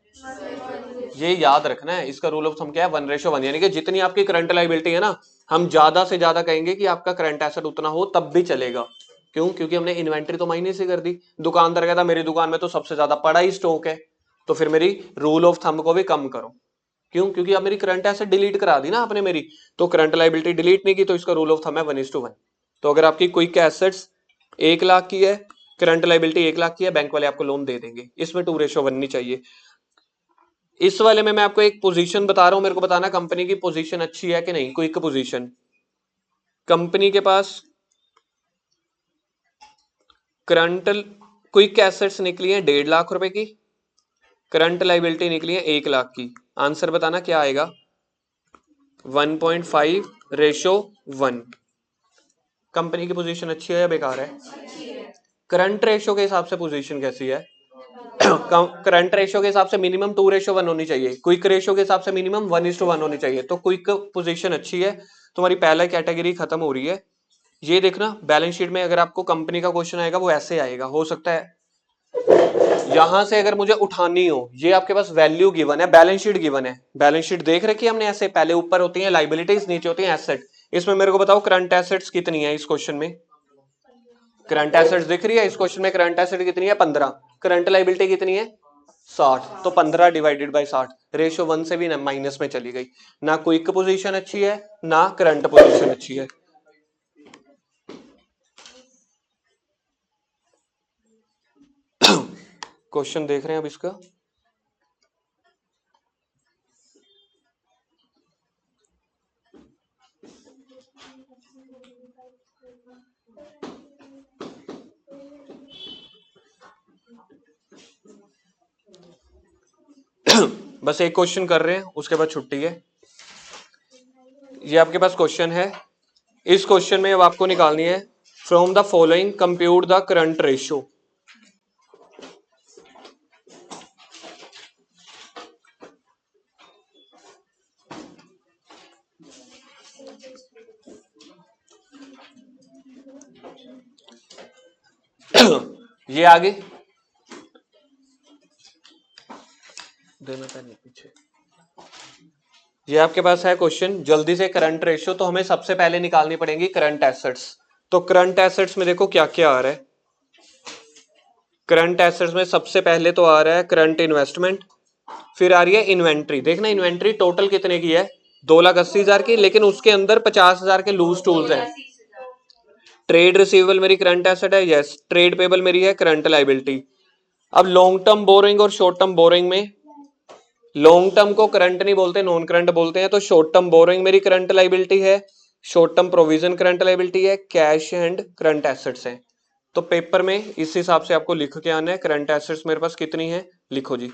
ये याद रखना है। इसका रूल ऑफ थंब क्या है? 1:1, यानी कि जितनी आपकी करंट लायबिलिटी है ना, हम ज्यादा से ज्यादा कहेंगे कि आपका करंट एसेट उतना हो तब भी चलेगा। क्यों? क्योंकि हमने इन्वेंट्री तो माइनस ही कर दी। दुकानदार कहता मेरी दुकान में तो सबसे ज्यादा पड़ा ही स्टॉक है, तो फिर मेरी रूल ऑफ थंब को भी कम करो। क्यों? क्योंकि आप मेरी करंट एसेट डिलीट करा दी ना आपने मेरी, तो करंट लायबिलिटी डिलीट नहीं की, तो इसका रूल ऑफ थंब है 1:1। तो अगर आपकी क्विक एसेट्स 1 लाख की है, करंट लायबिलिटी 1 लाख की है, बैंक वाले आपको लोन दे देंगे। इसमें 2:1 बननी चाहिए। इस वाले में मैं आपको एक पोजीशन बता रहा हूं, मेरे को बताना कंपनी की पोजीशन अच्छी है कि नहीं। क्विक पोजीशन, कंपनी के पास करंट क्विक एसेट्स निकली है 1.5 लाख रुपए की, करंट लायबिलिटी निकली है 1 लाख की। आंसर बताना क्या आएगा? 1.5:1। कंपनी की पोजीशन अच्छी है या बेकार है? करंट रेशो के हिसाब से पोजीशन कैसी है? करंट रेशियो के हिसाब से मिनिमम 2:1 होनी चाहिए, क्विक रेशियो के हिसाब से मिनिमम 1:1 होनी चाहिए। तो क्विक पोजीशन अच्छी है, तुम्हारी पहला कैटेगरी खत्म हो रही है। ये देखना बैलेंस शीट में अगर आपको कंपनी का क्वेश्चन आएगा वो ऐसे आएगा, हो सकता है यहां से अगर मुझे उठानी हो, ये आपके पास वैल्यू गिवन है, बैलेंस शीट गिवन है। बैलेंस शीट देख रखी है हमने, ऐसे पहले ऊपर होती है लाइबिलिटीज, नीचे होती है एसेट। इसमें मेरे को बताओ करंट एसेट्स कितनी है इस क्वेश्चन में? करंट एसेट्स दिख रही है इस क्वेश्चन में, करंट एसेट कितनी है? 15। करंट लायबिलिटी कितनी है? 60। तो 15 डिवाइडेड बाई 60, रेशियो 1 से भी माइनस में चली गई। ना क्विक पोजीशन अच्छी है ना करंट पोजीशन अच्छी है। क्वेश्चन देख रहे हैं अब इसका। बस एक क्वेश्चन कर रहे हैं, उसके बाद छुट्टी है। ये आपके पास क्वेश्चन है। इस क्वेश्चन में अब आपको निकालनी है from the following compute the current ratio. ये आगे देना पहले पीछे। ये आपके पास है क्वेश्चन, जल्दी से करंट रेशियो। तो हमें सबसे पहले निकालनी पड़ेगी करंट एसेट्स। तो करंट एसेट्स में देखो क्या क्या आ रहा है। करंट एसेट्स में सबसे पहले तो आ रहा है करंट इन्वेस्टमेंट, फिर आ रही है इन्वेंट्री। देखना इन्वेंट्री टोटल कितने की है, 2,80,000 की, लेकिन उसके अंदर 50,000 के लूज टूल्स हैं। ट्रेड रिसीवेबल मेरी करंट एसेट है, यस। ट्रेड पेबल मेरी है करंट लाइबिलिटी। अब लॉन्ग टर्म बोरोइंग और शॉर्ट टर्म बोरोइंग में, लॉन्ग टर्म को करंट नहीं बोलते, नॉन करंट बोलते हैं। तो शॉर्ट टर्म बोरोइंग मेरी करंट लाइबिलिटी है, short term provision current liability है, कैश एंड करंट एसेट्स हैं। तो पेपर में इस हिसाब से आपको लिख के आना है। करंट एसेट्स मेरे पास कितनी है, लिखो जी।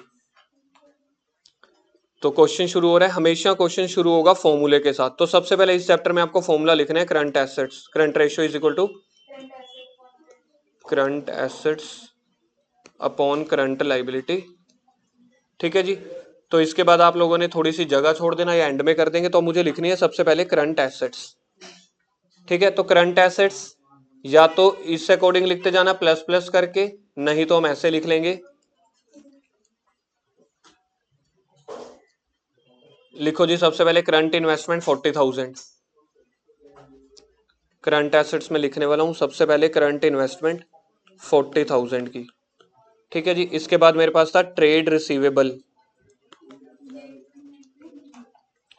तो क्वेश्चन शुरू हो रहा है, हमेशा क्वेश्चन शुरू होगा फॉर्मूले के साथ। तो सबसे पहले इस चैप्टर में आपको फॉर्मूला लिखना है current assets. Current ratio is equal to current assets upon current liability. ठीक है जी। तो इसके बाद आप लोगों ने थोड़ी सी जगह छोड़ देना या एंड में कर देंगे। तो मुझे लिखनी है सबसे पहले करंट एसेट्स। ठीक है, तो करंट एसेट्स या तो इस अकॉर्डिंग लिखते जाना प्लस प्लस करके, नहीं तो हम ऐसे लिख लेंगे। लिखो जी सबसे पहले करंट इन्वेस्टमेंट 40,000। करंट एसेट्स में लिखने वाला हूं सबसे पहले करंट इन्वेस्टमेंट 40,000 की। ठीक है जी। इसके बाद मेरे पास था ट्रेड रिसीवेबल,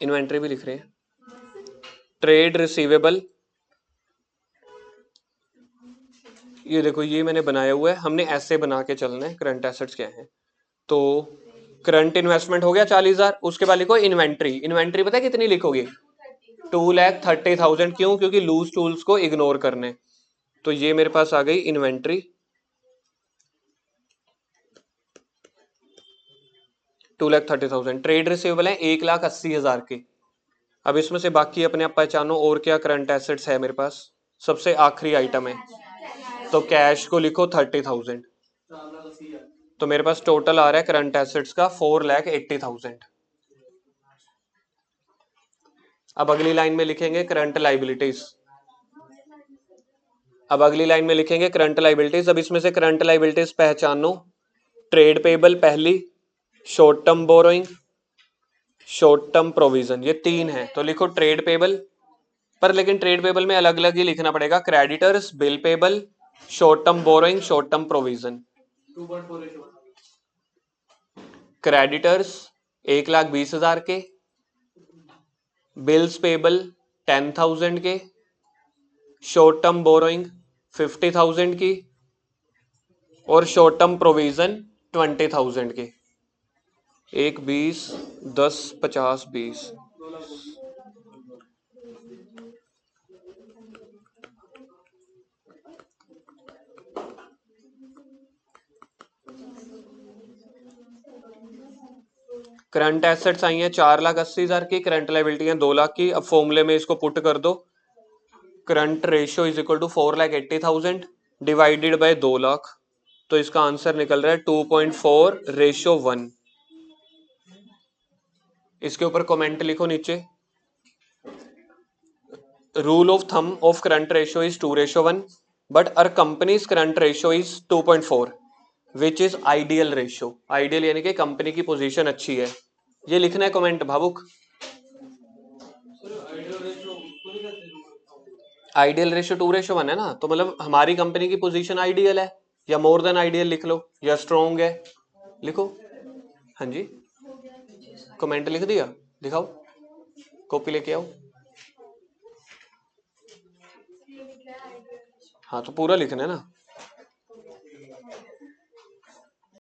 इन्वेंट्री भी लिख रहे हैं। ट्रेड रिसीवेबल, ये देखो ये मैंने बनाया हुआ है, हमने ऐसे बना के चलना है। करंट एसेट्स क्या है, तो करंट इन्वेस्टमेंट हो गया 40,000। उसके बाद लिखो इन्वेंट्री। इन्वेंट्री पता है कितनी लिखोगे, 2,30,000। क्यों, क्योंकि लूज टूल्स को इग्नोर करने। तो ये मेरे पास आ गई इन्वेंट्री 2,30,000। ट्रेड रिसीवेबल है 1,80,000 के। अब इसमें से बाकी अपने आप पहचानो और क्या करंट एसेट्स है मेरे पास। सबसे आखिरी आइटम है, तो कैश को लिखो 30,000। तो मेरे पास टोटल आ रहा है करंट एसेट्स का 4,80,000। अब अगली लाइन में लिखेंगे करंट लाइबिलिटीज। अब अगली लाइन में लिखेंगे करंट लाइबिलिटीज। अब इसमें से करंट लाइबिलिटीज पहचानो। ट्रेड पेबल पहली, short term borrowing, short term provision, ये तीन है। तो लिखो ट्रेड पेबल पर, लेकिन ट्रेड पेबल में अलग अलग ही लिखना पड़ेगा। Creditors, bill payable, short term borrowing, short term provision. Creditors 1,20,000 के, बिल्स पेबल 10,000 के, शॉर्ट टर्म बोरोइंग 50,000 की, और शॉर्ट टर्म प्रोविजन 20,000 के। 1, 20, 10, 50, 20। करंट एसेट्स आई हैं 4,80,000 की, करंट लाइबिलिटी है 2 लाख की। अब फॉर्मूले में इसको पुट कर दो। Current ratio is equal to 4,80,000 divided by 2 lakh. तो इसका आंसर निकल रहा है 2.4:1। इसके ऊपर कमेंट लिखो नीचे। Rule of thumb of current ratio is 2:1, but our companies current ratio is 2.4 which is ideal ratio. Ideal यानी कि कंपनी की पोजीशन अच्छी है। ये लिखना है कमेंट भावुक। आइडियल रेशियो 2:1 है ना, तो मतलब हमारी कंपनी की पोजीशन आइडियल है, या मोर देन आइडियल लिख लो, या स्ट्रॉन्ग है लिखो। हाँ जी, कमेंट लिख दिया, दिखाओ, कॉपी लेके आओ। हाँ तो पूरा लिखना है ना।